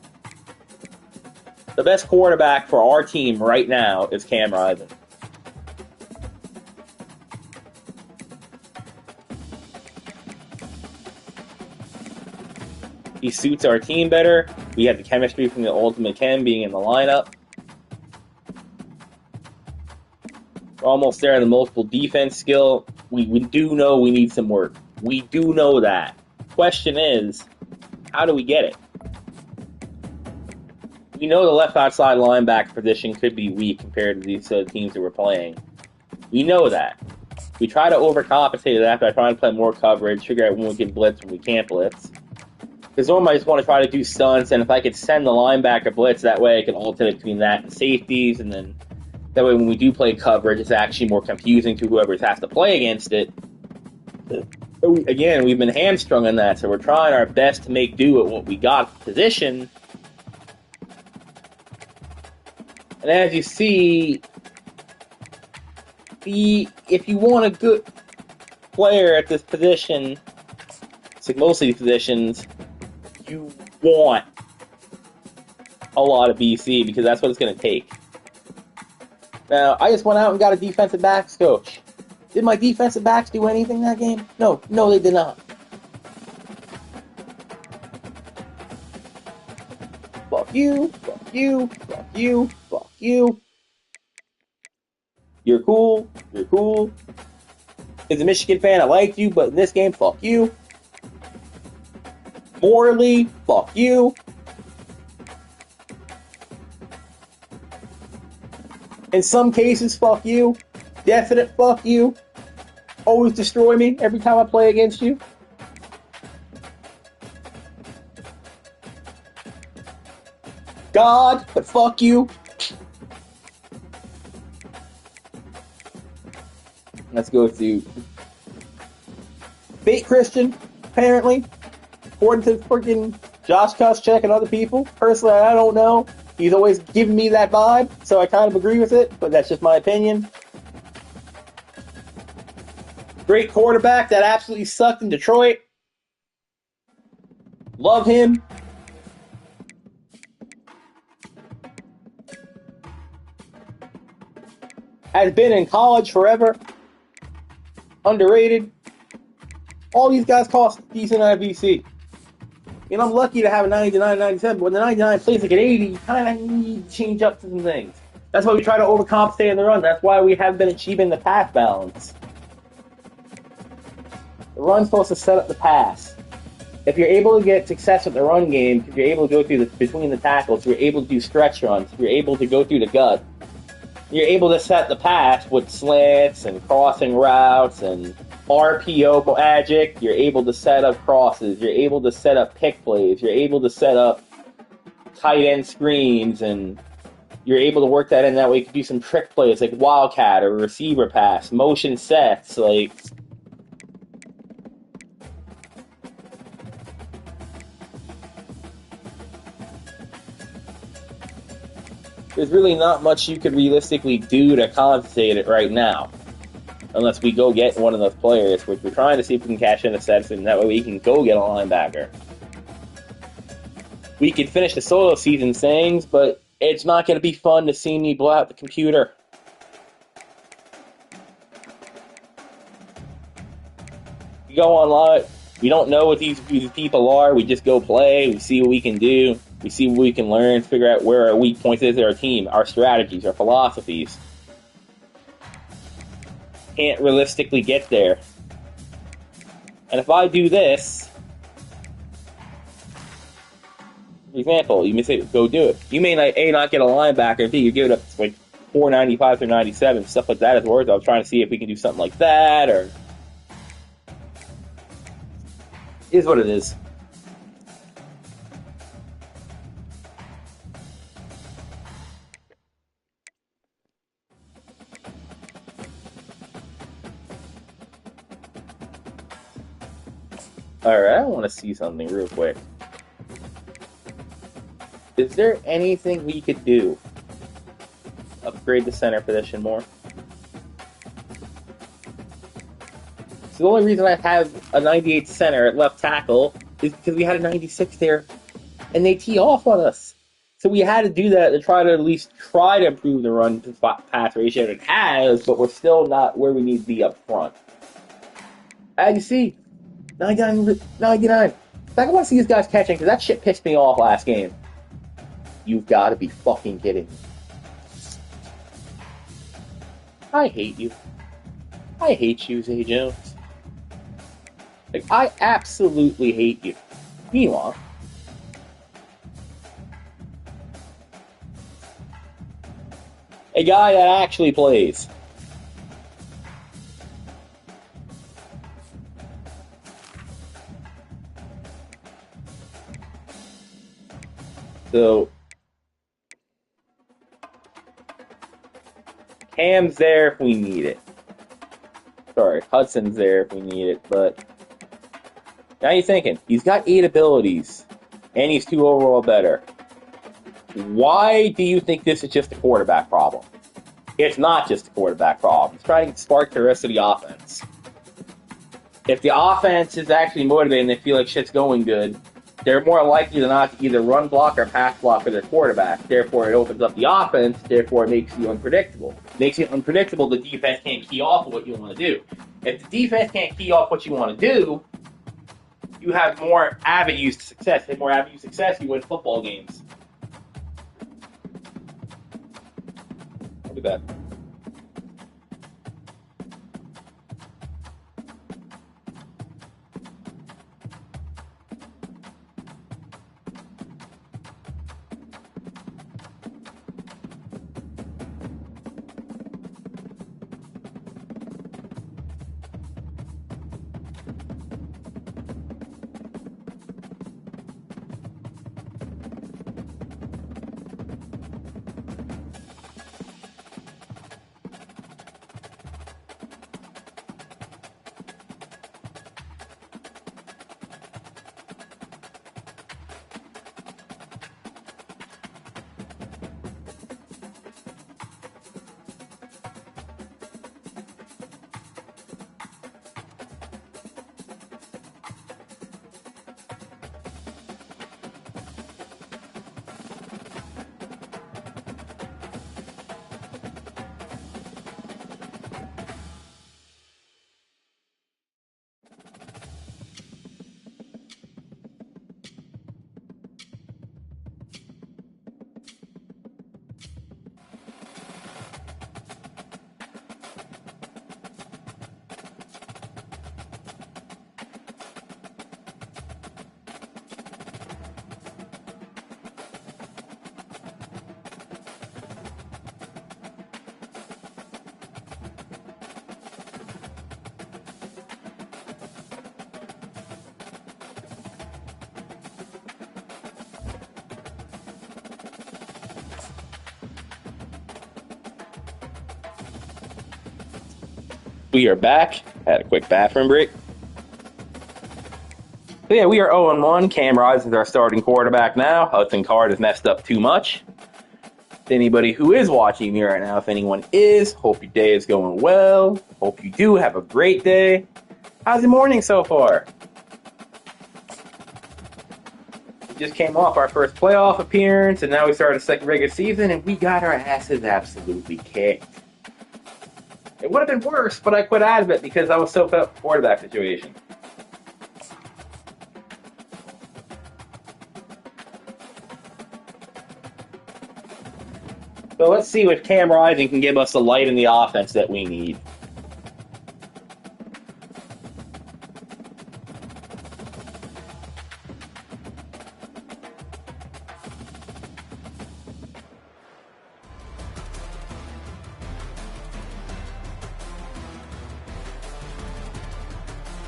Speaker 1: The best quarterback for our team right now is Cam Rising. He suits our team better. We have the chemistry from the Ultimate Chem being in the lineup. We're almost there in the multiple defense skill. We do know we need some work. We do know that. Question is, how do we get it? We know the left outside linebacker position could be weak compared to these teams that we're playing. We know that. We try to overcompensate that by trying to play more coverage, figure out when we can blitz, when we can't blitz. Because normally I just want to try to do stunts, and if I could send the linebacker blitz, that way I can alternate between that and safeties, and then that way when we do play coverage, it's actually more confusing to whoever has to play against it. Again, we've been hamstrung on that, so we're trying our best to make do at what we got position. And as you see, if you want a good... player at this position, it's like most of these positions, you want a lot of BC because that's what it's going to take. Now, I just went out and got a defensive backs coach. Did my defensive backs do anything that game? No, they did not. Fuck you, fuck you, fuck you, fuck you. You're cool, you're cool. As a Michigan fan, I liked you, but in this game, fuck you. Morally, fuck you. In some cases, fuck you. Definite fuck you. Always destroy me every time I play against you. God, but fuck you. Let's go to Fake Christian, apparently. According to freaking Josh Kuszczak and other people. Personally, I don't know. He's always given me that vibe, so I kind of agree with it, but that's just my opinion. Great quarterback that absolutely sucked in Detroit. Love him. Has been in college forever. Underrated. All these guys cost decent IVC. And I'm lucky to have a 99, 97, but when the 99 plays like an 80, you kind of need to change up some things. That's why we try to overcompensate in the run. That's why we haven't been achieving the pass balance. The run's supposed to set up the pass. If you're able to get success with the run game, if you're able to go through between the tackles, you're able to do stretch runs, if you're able to go through the gut, you're able to set the pass with slants and crossing routes and RPO magic. You're able to set up crosses. You're able to set up pick plays. You're able to set up tight end screens, and you're able to work that in. That way you can do some trick plays like wildcat or receiver pass, motion sets. Like, there's really not much you could realistically do to compensate it right now. Unless we go get one of those players, which we're trying to see if we can cash in a set, and that way we can go get a linebacker. We could finish the solo season sayings, but it's not going to be fun to see me blow out the computer. We go online, we don't know what these people are, we just go play, we see what we can do, we see what we can learn, figure out where our weak points is in our team, our strategies, our philosophies. Can't realistically get there. And if I do this, for example, you may say, go do it. You may not get a linebacker, B, you give it up like 495 through 97, stuff like that is worth it. I'm trying to see if we can do something like that, or is what it is. Alright, I want to see something real quick. Is there anything we could do? Upgrade the center position more? So the only reason I have a 98 center at left tackle is because we had a 96 there, and they tee off on us. So we had to do that to try to at least try to improve the run to pass ratio. It has, but we're still not where we need to be up front. As you see, 99. I want to see these guys catching, because that shit pissed me off last game. You've got to be fucking kidding me. I hate you. I hate you, Zay Jones. Like, I absolutely hate you. Meanwhile, a guy that actually plays. So, Cam's there if we need it. Sorry, Hudson's there if we need it, but now you're thinking, he's got 8 abilities, and he's 2 overall better. Why do you think this is just a quarterback problem? It's not just a quarterback problem. It's trying to spark the rest of the offense. if the offense is actually motivated and they feel like shit's going good, they're more likely than not to either run block or pass block for their quarterback. Therefore, it opens up the offense. Therefore, it makes you unpredictable. Makes you unpredictable, the defense can't key off of what you want to do. If the defense can't key off what you want to do, you have more avenues to success. If you have more avenues to success, you win football games. Look at that. We are back. Had a quick bathroom break. So yeah, we are 0-1. Cam Rising is our starting quarterback now. Hudson Card has messed up too much. To anybody who is watching me right now, if anyone is, hope your day is going well. Hope you do have a great day. How's your morning so far? We just came off our first playoff appearance, and now we started the second regular season, and we got our asses absolutely kicked. It would have been worse, but I quit out of it because I was so fed up with the quarterback situation. So let's see if Cam Rising can give us the light in the offense that we need.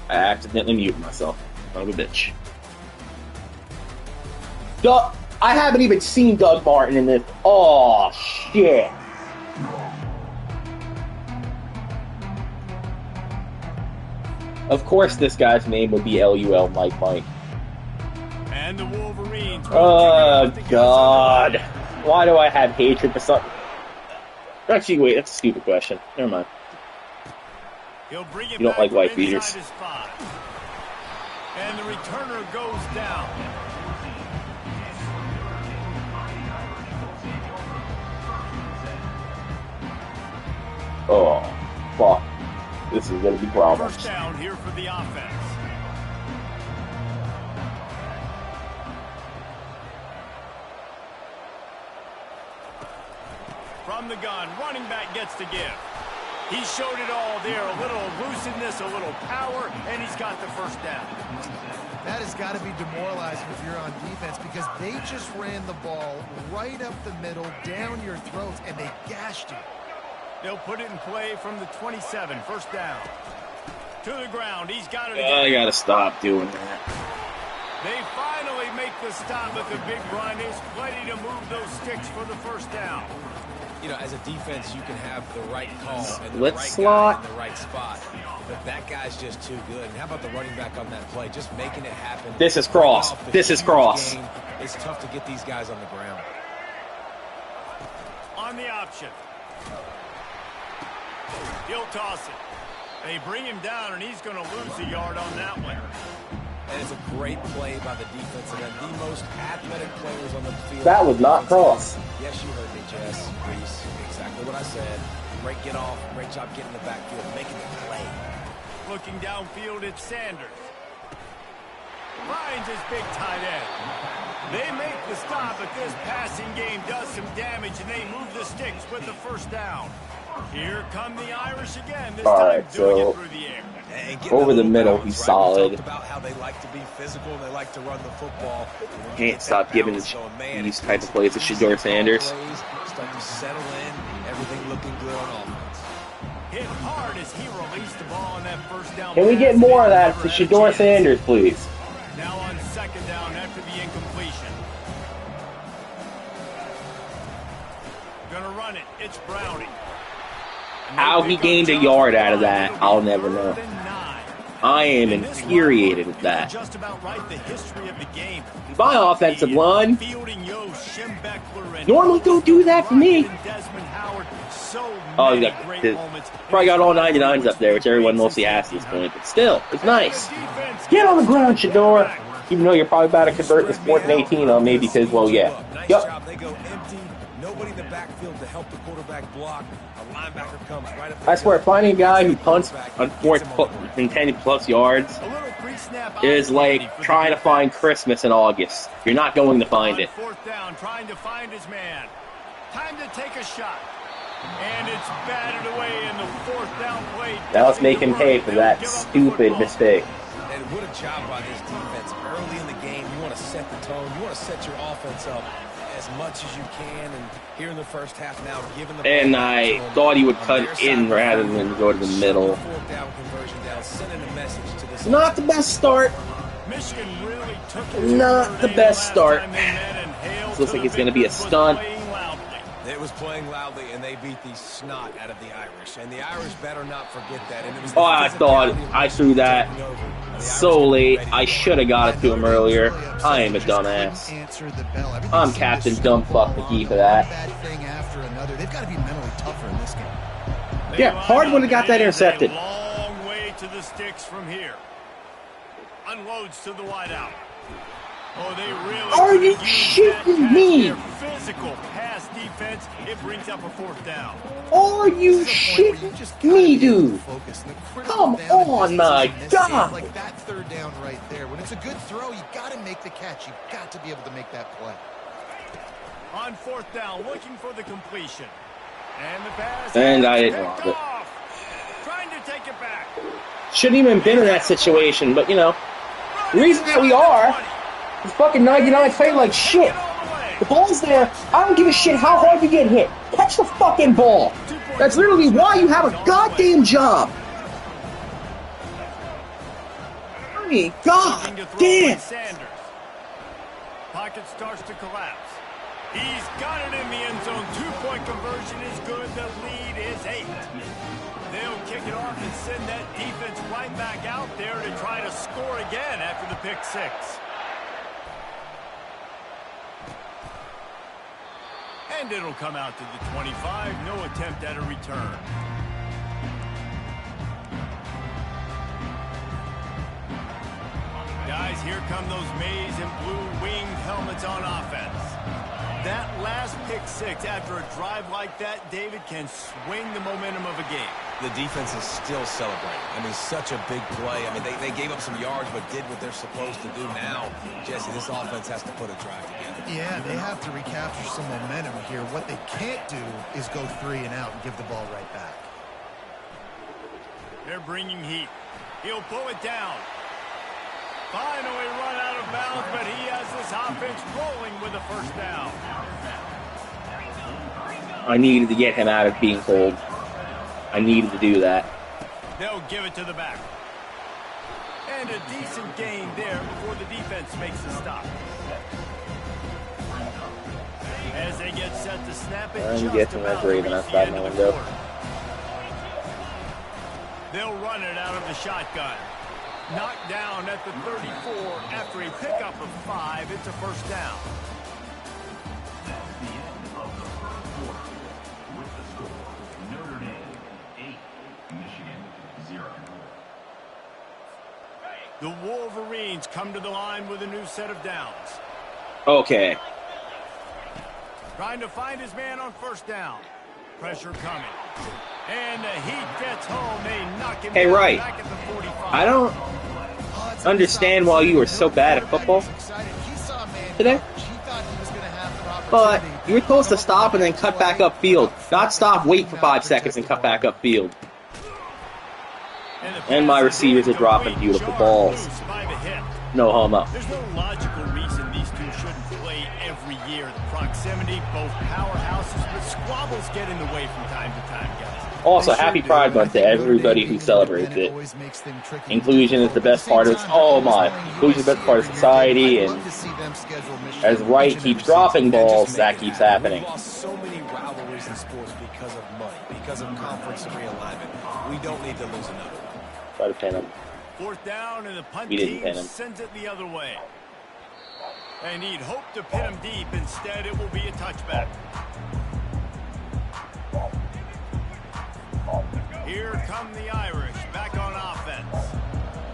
Speaker 1: I accidentally muted myself. Son of a bitch. I haven't even seen Doug Martin in this. Oh, shit. Of course this guy's name would be LUL Mike Mike.
Speaker 2: And the Wolverines.
Speaker 1: Oh, God. Why do I have hatred for something? Actually, wait, that's a stupid question. Never mind.
Speaker 2: He'll bring it
Speaker 1: You don't
Speaker 2: back
Speaker 1: like
Speaker 2: from
Speaker 1: wife beaters.
Speaker 2: inside his 5. And the returner goes down.
Speaker 1: Oh, fuck. This is going to be problems.
Speaker 2: First down here for the offense. From the gun, running back gets to give. He showed it all there, a little elusiveness, a little power, and he's got the first down.
Speaker 3: That has got to be demoralizing if you're on defense because they just ran the ball right up the middle, down your throats, and they gashed you.
Speaker 2: They'll put it in play from the 27, first down. To the ground, he's got it again.
Speaker 1: I gotta stop doing that.
Speaker 2: They finally make the stop, but the big run is plenty to move those sticks for the first down.
Speaker 4: You know, as a defense, you can have the right call and the
Speaker 1: Let's
Speaker 4: right
Speaker 1: slot.
Speaker 4: guy in the right spot. But that guy's just too good. And how about the running back on that play? Just making it happen.
Speaker 1: This is cross.
Speaker 4: Off the
Speaker 1: This is
Speaker 4: huge
Speaker 1: cross.
Speaker 4: game. It's tough to get these guys on the ground.
Speaker 2: On the option. He'll toss it. They bring him down, and he's going to lose a yard on that one.
Speaker 4: And it's a great play by the defensive end. The most athletic players on the field.
Speaker 1: That was not cross.
Speaker 4: Yes, you heard me, Jess. Reese, exactly what I said. Great get off. Great job getting the backfield, making the play.
Speaker 2: Looking downfield, it's Sanders. Finds his big tight end. They make the stop, but this passing game does some damage, and they move the sticks with the first down. Here come the Irish again, this time doing it through the air.
Speaker 1: Over the middle, he's solid.
Speaker 4: We talked about how they like to be physical and they like to run the football.
Speaker 1: Can't stop giving these type of plays to Shedeur Sanders.
Speaker 4: Start to settle in, everything looking good on offense.
Speaker 2: Hit hard as he released the ball on that first down.
Speaker 1: Can we get more of that to Shedeur Sanders, please?
Speaker 2: Now on second down after the incompletion. Gonna run it. It's Browning.
Speaker 1: How he gained a yard out of that, I'll never know. I am infuriated with that.
Speaker 2: Just about right the history of the game.
Speaker 1: My offensive line normally don't do that for me. Oh, you probably got all 99s up there, which everyone mostly has at this point. But still, it's nice. Get on the ground, Shedeur. Even though you're probably about to convert this 4th and 18 on me because, well, yeah. Yup.
Speaker 4: They go empty. Nobody in the backfield to help the quarterback block. A linebacker comes right up.
Speaker 1: I swear, finding a guy who punts on 4th and 10+ yards is like trying to find Christmas in August. You're not going to find it.
Speaker 2: Fourth down, trying to find his man. Time to take a shot. And it's batted away in the 4th down play.
Speaker 1: Now let's make him pay for that stupid mistake.
Speaker 4: And what a job by this defense. Early in the game, you want to set the tone. You want to set your offense up as much as you can. And here in the first half now, given the
Speaker 1: and I thought he would cut in rather than go to the middle. Not the best start.
Speaker 2: Michigan really took
Speaker 1: Not the best start. This looks like it's going to be a stunt.
Speaker 4: It was playing loudly, and they beat the snot out of the Irish. And the Irish better not forget that. And it was
Speaker 1: Oh, I thought I threw that so late. I should have got it to him earlier. I am a dumbass. I'm Captain Dumbfuck McGee for that.
Speaker 3: They've got to be mentally tougher in this game.
Speaker 1: Yeah, Hard would have got that intercepted.
Speaker 2: Long way to the sticks from here. Unloads to the wideout. Oh, they really
Speaker 1: Are you shitting me?
Speaker 2: Physical pass defense. It brings up a 4th down.
Speaker 1: Are you shitting me, dude? Come on, my God.
Speaker 3: Like that 3rd down right there. When it's a good throw, you got to make the catch. You've got to be able to make that play.
Speaker 2: On 4th down, looking for the completion. And the pass.
Speaker 1: And I didn't want it.
Speaker 2: Trying to take it back.
Speaker 1: Shouldn't even been in that situation, but you know. The reason that we are is fucking 99 play like shit. The ball's there. I don't give a shit how hard you get hit. Catch the fucking ball. That's literally why you have a goddamn job. I mean, god damn.
Speaker 2: Pocket starts to collapse. He's got it in the end zone. 2-point conversion is good. The lead is 8. They'll kick it off and send that defense right back out there to try to score again after the pick 6. And it'll come out to the 25. No attempt at a return. Guys, here come those maize and blue winged helmets on offense. That last pick 6 after a drive like that, David, can swing the momentum of a game.
Speaker 4: The defense is still celebrating. I mean, such a big play. I mean, they gave up some yards but did what they're supposed to do now. Jesse, this offense has to put a drive together.
Speaker 3: Yeah, they have to recapture some momentum here. What they can't do is go 3 and out and give the ball right back.
Speaker 2: They're bringing heat. He'll pull it down. Finally run out of bounds, but he has this offense rolling with a 1st down.
Speaker 1: I needed to get him out of being cold. I needed to do that.
Speaker 2: They'll give it to the back. And a decent gain there before the defense makes the stop. As they get set to snap it,
Speaker 1: I'm getting that Raven outside my window.
Speaker 2: They'll run it out of the shotgun. Knocked down at the 34 after a pickup of 5. It's a 1st down.
Speaker 6: With the score, Notre Dame 8, Michigan 0.
Speaker 2: The Wolverines come to the line with a new set of downs.
Speaker 1: Okay.
Speaker 2: Trying to find his man on first down. Pressure coming. And the Heat gets home. They knock him
Speaker 1: Hey,
Speaker 2: down
Speaker 1: Wright.
Speaker 2: back at the 45.
Speaker 1: I don't understand why you were so bad at football today. But you were supposed to stop and then cut back upfield. Not stop, wait for 5 seconds and cut back upfield. And my receivers are dropping beautiful balls. No homo.
Speaker 2: There's no logical reason these two shouldn't play every year. The proximity, both powerhouses, but squabbles get in the way from time to time, guys.
Speaker 1: Also, happy Pride Month to everybody who celebrates it. Inclusion is the best part of inclusion is the best part of society, and as Wright keeps dropping balls, that keeps happening.
Speaker 4: We lost so many rivalries in sports because of money, because of conference realignment. We don't need to lose another one.
Speaker 1: Try to pin him.
Speaker 2: Fourth down, and the punt
Speaker 1: We didn't pin
Speaker 2: team
Speaker 1: him.
Speaker 2: sends it the other way. And he'd hope to pin him deep. Instead, it will be a touchback. Here come the Irish back on offense.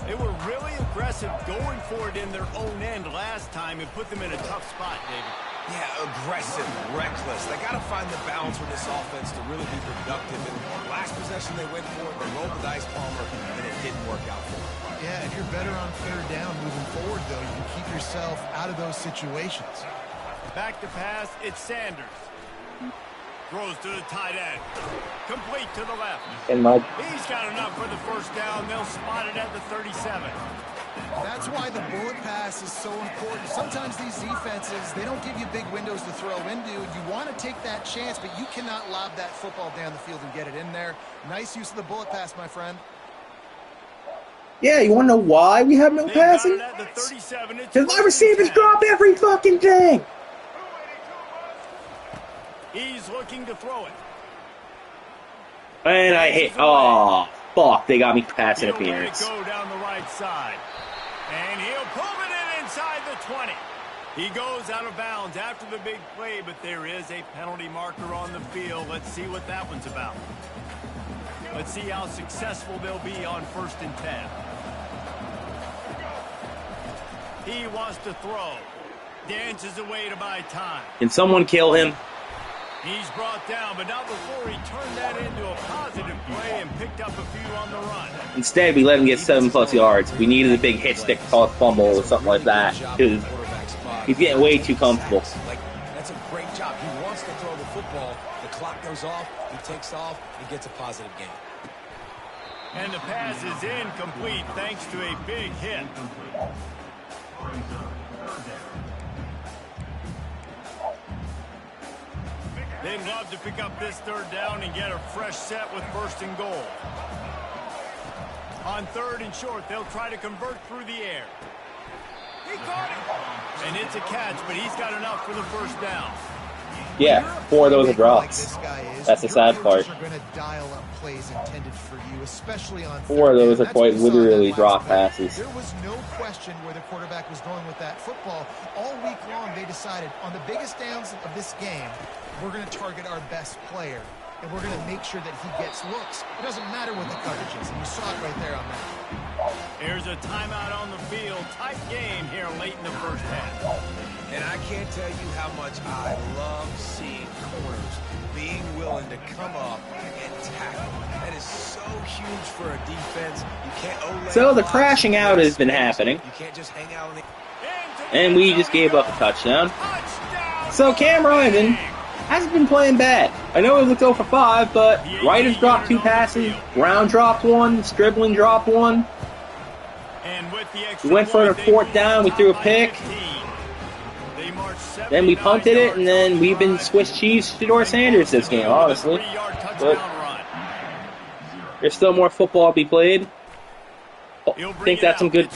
Speaker 2: They were really aggressive going for it in their own end last time and put them in a tough spot, David.
Speaker 4: Yeah, aggressive, reckless. They got to find the balance with this offense to really be productive. And last possession they went for it, they rolled the dice, Palmer, and it didn't work out for them.
Speaker 3: Yeah, if you're better on third down moving forward, though, you can keep yourself out of those situations.
Speaker 2: Back to pass, it's Sanders. Throws to the tight end. Complete to the left.
Speaker 1: And my
Speaker 2: He's got enough for the first down. They'll spot it at the 37.
Speaker 3: That's why the bullet pass is so important. Sometimes these defenses, they don't give you big windows to throw into. You want to take that chance, but you cannot lob that football down the field and get it in there. Nice use of the bullet pass, my friend.
Speaker 1: yeah, you want to know why we have no
Speaker 2: They got
Speaker 1: passing?
Speaker 2: it at the 37. It's
Speaker 1: Because my
Speaker 2: first and
Speaker 1: receivers
Speaker 2: 10.
Speaker 1: drop every fucking thing.
Speaker 2: He's looking to throw it.
Speaker 1: And I hit. Oh, fuck! They got me passing
Speaker 2: He'll let it
Speaker 1: interference.
Speaker 2: go down the right side. And he'll pull it in inside the 20. He goes out of bounds after the big play, but there is a penalty marker on the field. Let's see what that one's about. Let's see how successful they'll be on first and 10. He wants to throw. Dances away to buy time.
Speaker 1: Can someone kill him?
Speaker 2: He's brought down, but not before he turned that into a positive play and picked up a few on the run.
Speaker 1: Instead, we let him get 7+ yards. We needed a big hit stick toss fumble or something like that because he's getting way too comfortable.
Speaker 4: Like, that's a great job. He wants to throw the football. The clock goes off. He takes off. He gets a positive gain.
Speaker 2: And the pass is incomplete thanks to a big hit. They'd love to pick up this third down and get a fresh set with first and goal. On third and short, they'll try to convert through the air. He caught it. And it's a catch, but he's got enough for the first down.
Speaker 1: Yeah, 4 of those are drops. That's the sad part. 4 of those are quite literally drop passes.
Speaker 3: There was no question where the quarterback was going with that football. All week long, they decided on the biggest downs of this game, we're going to target our best player, and we're going to make sure that he gets looks. It doesn't matter what the coverage is, and you saw it right there on that.
Speaker 2: Here's a timeout on the field. Tight game here late in the first half.
Speaker 4: And I can't tell you how much I love seeing corners being willing to come up and tackle. That is so huge for a defense. You can't
Speaker 1: So the crashing out has been happening.
Speaker 4: You can't just hang out on the...
Speaker 1: And we just gave up a touchdown. So Cam Ryman hasn't been playing bad. I know he looked 0 for 5, but Ryder's dropped 2 passes, Brown dropped 1, Striblin dropped 1. We went for a 4th down, we threw a pick. Then we punted it, and then we've been Swiss cheese Shedeur Sanders this game, honestly. But there's still more football to be played. I think that's some good...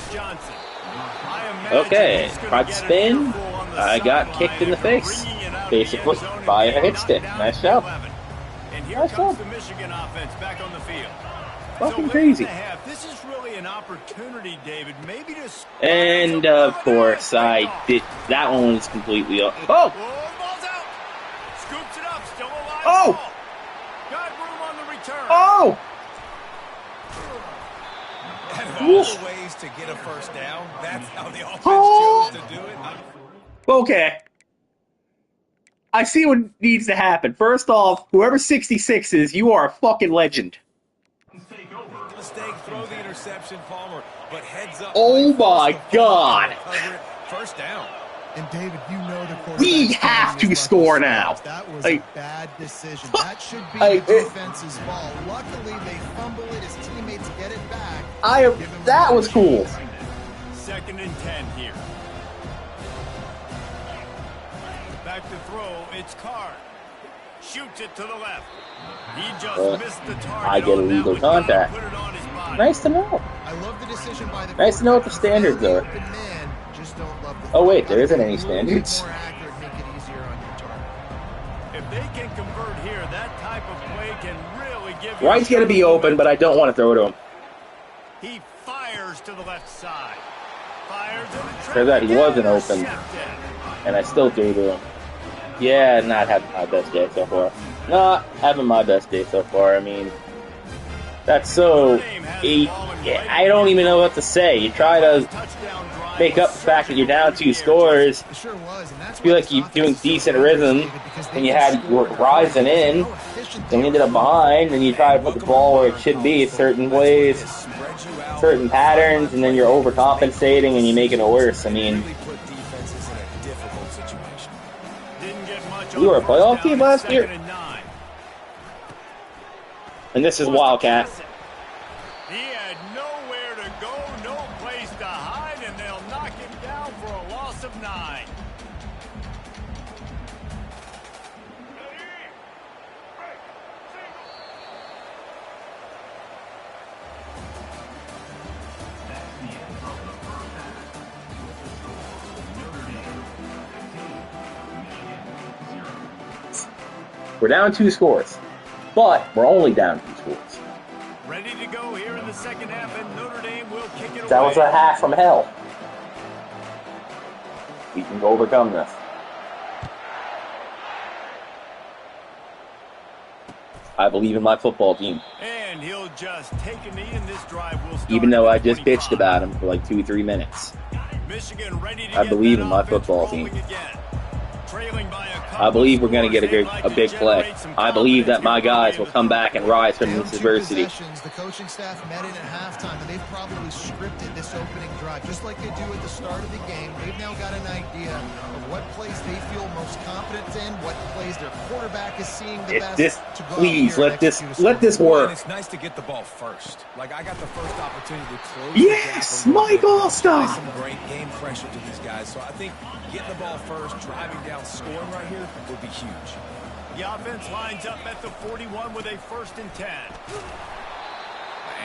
Speaker 1: Okay, tried to spin. I got kicked in the face, basically, by a hit stick. Nice job. Nice job. Fucking crazy.
Speaker 2: This is really an opportunity, David. Maybe to
Speaker 1: And of course, I did. That one was completely up. Oh!
Speaker 2: ball's out. Scoops it up. Still alive.
Speaker 1: Oh!
Speaker 2: Ball. Got room on the return.
Speaker 1: Oh!
Speaker 4: all the ways to get a first down. That's how the offense
Speaker 1: Oh.
Speaker 4: chose to do it.
Speaker 1: Okay. I see what needs to happen. First off, whoever 66 is, you are a fucking legend.
Speaker 4: Mistake, throw the interception, Palmer, but heads up.
Speaker 1: Oh my God.
Speaker 4: First down.
Speaker 3: And David, you know the quarterback.
Speaker 1: We have to score now.
Speaker 3: That was
Speaker 1: Like,
Speaker 3: a bad decision. That should be the defense's ball. Luckily, they fumble it. His teammates get it back.
Speaker 1: that was cool.
Speaker 2: 2nd and 10 here. Back to throw, it's Carr. Shoots it to the left. He just missed the target.
Speaker 5: I get illegal contact.
Speaker 2: Put it on his body.
Speaker 5: Nice to know.
Speaker 3: I love the decision by the
Speaker 5: Nice to know what the standards are.
Speaker 3: open man, just don't love the
Speaker 5: Oh, wait, there isn't any standards.
Speaker 3: More accurate, make it easier on your target.
Speaker 2: If they can convert here, that type of play can really give you...
Speaker 1: Wright's going to be open, but I don't want to throw to him.
Speaker 2: He fires to the left side. Fires in the
Speaker 5: Turns out he wasn't open.
Speaker 2: Intercepted.
Speaker 5: And I still threw to him. Yeah, not having my best day so far. Not having my best day so far. I mean, that's so... I don't even know what to say. You try to make up the fact that you're down 2 scores.
Speaker 3: It sure was, and that's
Speaker 5: Feel
Speaker 3: why
Speaker 5: like you're
Speaker 3: this
Speaker 5: doing
Speaker 3: offense is so
Speaker 5: decent
Speaker 3: good,
Speaker 5: rhythm,
Speaker 3: David, because they
Speaker 5: and you
Speaker 3: can
Speaker 5: had
Speaker 3: score
Speaker 5: rising in,
Speaker 3: how efficient
Speaker 5: then we ended up behind, and you try to put the ball where it should be, certain ways, certain patterns, and then you're overcompensating, and you're making it worse. I mean,
Speaker 2: Didn't get much
Speaker 5: we were a
Speaker 2: on
Speaker 5: playoff
Speaker 2: first
Speaker 5: team
Speaker 2: down,
Speaker 5: last year.
Speaker 2: 2nd and 9.
Speaker 1: And this is Wildcat.
Speaker 2: He had nowhere to go, no place to hide, and they'll knock him down for a loss of 9.
Speaker 1: We're down 2 scores. But we're only down 2 scores.
Speaker 2: Ready to go here in the second half, and Notre Dame will kick it away.
Speaker 1: That was a half from hell. We can overcome this. I believe in my football team.
Speaker 2: And he'll just take a knee, and this drive will start
Speaker 1: Even though I
Speaker 2: at
Speaker 1: just
Speaker 2: 25.
Speaker 1: bitched about him for like 2-3 minutes.
Speaker 2: Michigan ready to
Speaker 1: I
Speaker 2: get
Speaker 1: believe
Speaker 2: that
Speaker 1: in my
Speaker 2: offense
Speaker 1: football
Speaker 2: rolling
Speaker 1: team.
Speaker 2: again. Trailing by a couple
Speaker 1: I believe we're going to
Speaker 2: scores.
Speaker 1: get
Speaker 2: They'd like
Speaker 1: a
Speaker 2: to
Speaker 1: big play.
Speaker 2: generate some
Speaker 1: I believe that
Speaker 2: confidence
Speaker 1: my
Speaker 2: here
Speaker 1: guys
Speaker 2: early
Speaker 1: will
Speaker 2: in
Speaker 1: come
Speaker 2: the
Speaker 1: back and rise from
Speaker 3: Down
Speaker 1: this
Speaker 3: 2
Speaker 1: adversity.
Speaker 3: possessions, the coaching staff met in at halftime, and they've probably scripted this opening drive, just like they do at the start of the game. They've now got an idea of what plays they feel most confident in, what plays their quarterback is seeing the best.
Speaker 1: This,
Speaker 3: to go out
Speaker 1: please
Speaker 3: here and
Speaker 1: let this
Speaker 3: execute a
Speaker 1: work.
Speaker 4: And it's nice to get the ball first. Like, I got the first opportunity to close
Speaker 1: Yes,
Speaker 4: the gap a little bit,
Speaker 1: Michael,
Speaker 4: apply
Speaker 1: stop.
Speaker 4: some great game pressure to these guys. So I think getting the ball first, driving down, scoring right here would be huge.
Speaker 2: The offense lines up at the 41 with a 1st and 10.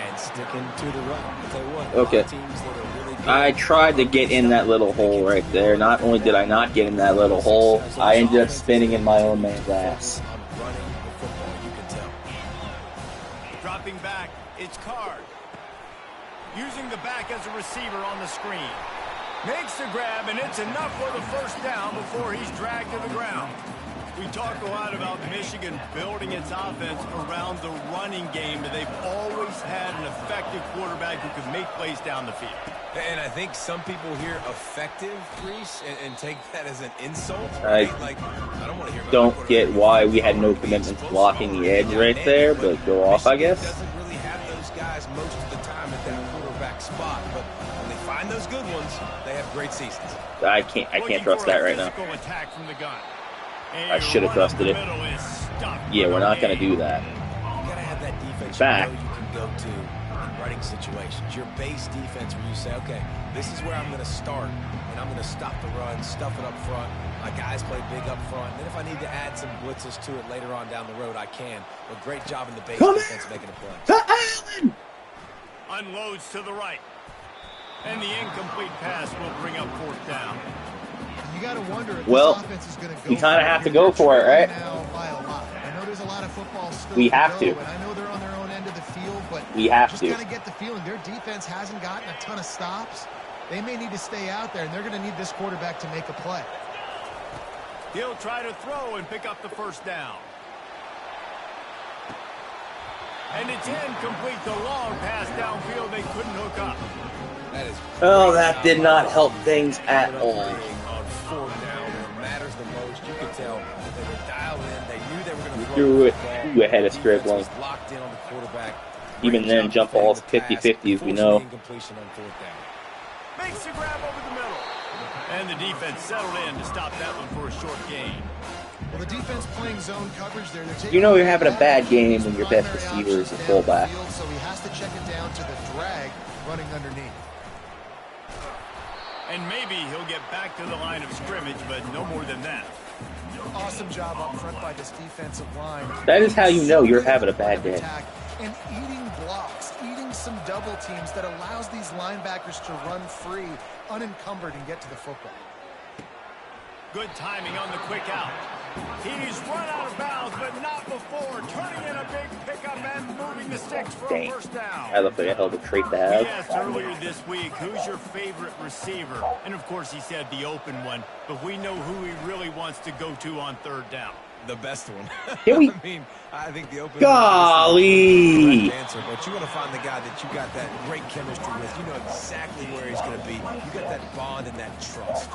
Speaker 4: And sticking to the run. I'll tell you what,
Speaker 1: Okay.
Speaker 4: teams that are really good,
Speaker 1: I tried to get in that little hole right there. Not only did I not get in that little hole, I ended up spinning in my own man's ass.
Speaker 4: on running the football, you can tell.
Speaker 2: Dropping back, it's Card. Using the back as a receiver on the screen. Makes the grab, and it's enough for the 1st down before he's dragged to the ground. We talk a lot about Michigan building its offense around the running game, and they've always had an effective quarterback who can make plays down the field.
Speaker 4: And I think some people hear effective, Reese, and take that as an insult.
Speaker 1: I
Speaker 4: Right? Like, I don't want to hear about
Speaker 1: Don't
Speaker 4: my
Speaker 1: get
Speaker 4: quarterback.
Speaker 1: why we had no commitment to blocking the edge right there, but go off, I guess.
Speaker 4: Doesn't really have those guys most of the time at that quarterback spot, but when they find those good ones, they have great seasons.
Speaker 1: I can't
Speaker 2: Looking
Speaker 1: trust
Speaker 2: for a
Speaker 1: that right now.
Speaker 2: physical attack from the gun.
Speaker 1: I should have trusted it. Yeah, we're not going to do that.
Speaker 4: You gotta have that defense
Speaker 1: Back.
Speaker 4: you know you can go to in running situations. Your base defense where you say, okay, this is where I'm going to start, and I'm going to stop the run, stuff it up front. My guys play big up front. Then if I need to add some blitzes to it later on down the road, I can. But great job in the base
Speaker 1: Come
Speaker 4: defense
Speaker 1: here.
Speaker 4: making a play.
Speaker 1: To Allen!
Speaker 2: Unloads to the right. And the incomplete pass will bring up 4th down.
Speaker 3: You got to wonder if
Speaker 1: Well,
Speaker 3: this offense is going to go
Speaker 1: we kinda
Speaker 3: for
Speaker 1: have to
Speaker 3: it.
Speaker 1: go for it,
Speaker 3: They're
Speaker 1: right?
Speaker 3: trailing now by a lot. I know there's a lot of football still
Speaker 1: We have
Speaker 3: go,
Speaker 1: to.
Speaker 3: and I know they're on their own end of the field, but
Speaker 1: We have
Speaker 3: just
Speaker 1: to.
Speaker 3: kind of get the feeling their defense hasn't gotten a ton of stops. They may need to stay out there, and they're going to need this quarterback to make a play.
Speaker 2: He'll try to throw and pick up the 1st down. And it's incomplete. The long pass downfield they couldn't hook up.
Speaker 4: That is
Speaker 1: Oh, that did not help things at all.
Speaker 4: On fourth down, when it matters the most, you could tell they were dialed in. They knew they were going to
Speaker 5: threw it too ahead of Stribling.
Speaker 4: Locked in on the quarterback.
Speaker 5: Even then, jump balls 50-50 as we know.
Speaker 2: Makes the grab over the middle. And the defense settled in to stop that one for a short gain.
Speaker 3: Well, the defense playing zone coverage there.
Speaker 1: You know you're having a bad game when your best receiver is a fullback.
Speaker 3: So he has to check it down to the drag running underneath.
Speaker 2: And maybe he'll get back to the line of scrimmage, but no more than that.
Speaker 3: Awesome job up front by this defensive line.
Speaker 1: That is how you know you're having a bad day.
Speaker 3: And eating blocks, eating some double teams that allows these linebackers to run free, unencumbered, and get to the football.
Speaker 2: Good timing on the quick out. He's run out of bounds, but not before turning in a big pickup and moving the sticks for a first down.
Speaker 5: I love the hell of a trait to
Speaker 2: We
Speaker 5: have.
Speaker 2: asked earlier this week, who's your favorite receiver? And of course he said the open one, but we know who he really wants to go to on third down.
Speaker 4: The best one.
Speaker 1: Can we?
Speaker 4: I mean, I think the open
Speaker 1: Golly!
Speaker 4: answer, but you want to find the guy that you got that great chemistry with. You know exactly where he's going to be. You got that bond and that trust.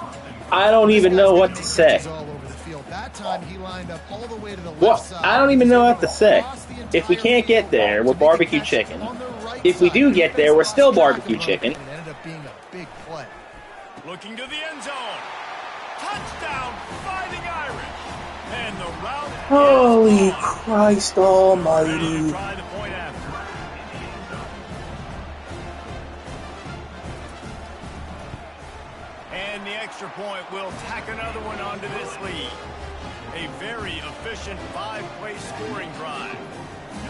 Speaker 1: I don't even know what to say.
Speaker 3: All over the field. That time he lined up all the way to the left
Speaker 1: Well,
Speaker 3: side.
Speaker 1: I don't even know what to say. If we can't get there, we're barbecue chicken. If we do get there, we're still barbecue chicken.
Speaker 3: It ended up being a big play.
Speaker 2: Looking to the end zone. Touchdown, Fighting Irish. And the route
Speaker 1: Holy
Speaker 2: is on.
Speaker 1: Christ
Speaker 2: Ready to
Speaker 1: almighty.
Speaker 2: try the point after. And the extra point will tack another one onto this lead. A very efficient 5-play scoring drive.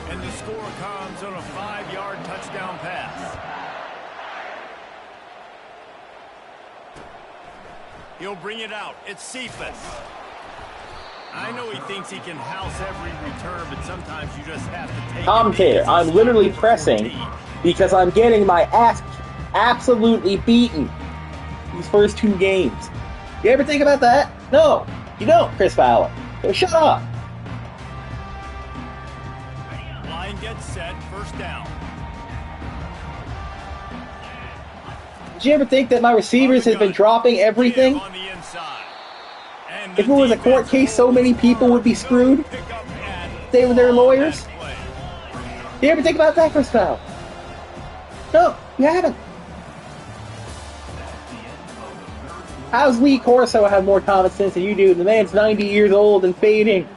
Speaker 2: And the score comes on a 5-yard touchdown pass. He'll bring it out. It's Cephas. I know he thinks he can house every return, but sometimes you just have to take
Speaker 1: Commentator,
Speaker 2: it.
Speaker 1: I'm literally pressing because I'm getting my ass absolutely beaten these first 2 games. You ever think about that? No, you don't, Chris Fowler. So shut up.
Speaker 2: Line gets set, first down.
Speaker 1: Did you ever think that my receivers have been dropping everything?
Speaker 2: On the inside. And
Speaker 1: If it was a court case, so many people would be screwed. They were their lawyers. Did you ever think about that, Chris Fowler? No, you haven't. How's Lee Corso have more common sense than you do? The man's 90 years old and fading.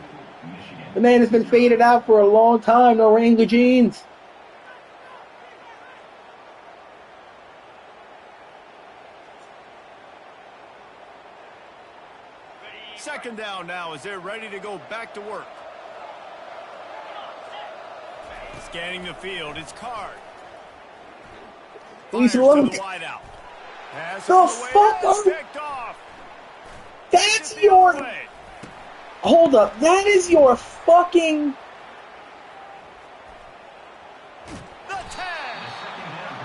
Speaker 1: The man has been faded out for a long time. No Wrangler jeans.
Speaker 2: Second down now as they're ready to go back to work. Scanning the field, it's Card.
Speaker 1: He's
Speaker 2: Fires to
Speaker 1: loaded.
Speaker 2: the wideout. Pass
Speaker 1: The
Speaker 2: on the way
Speaker 1: fuck
Speaker 2: out,
Speaker 1: are-
Speaker 2: picked off.
Speaker 1: That's
Speaker 2: The
Speaker 1: your...
Speaker 2: other way.
Speaker 1: Hold up. That is your fucking...
Speaker 2: The tag.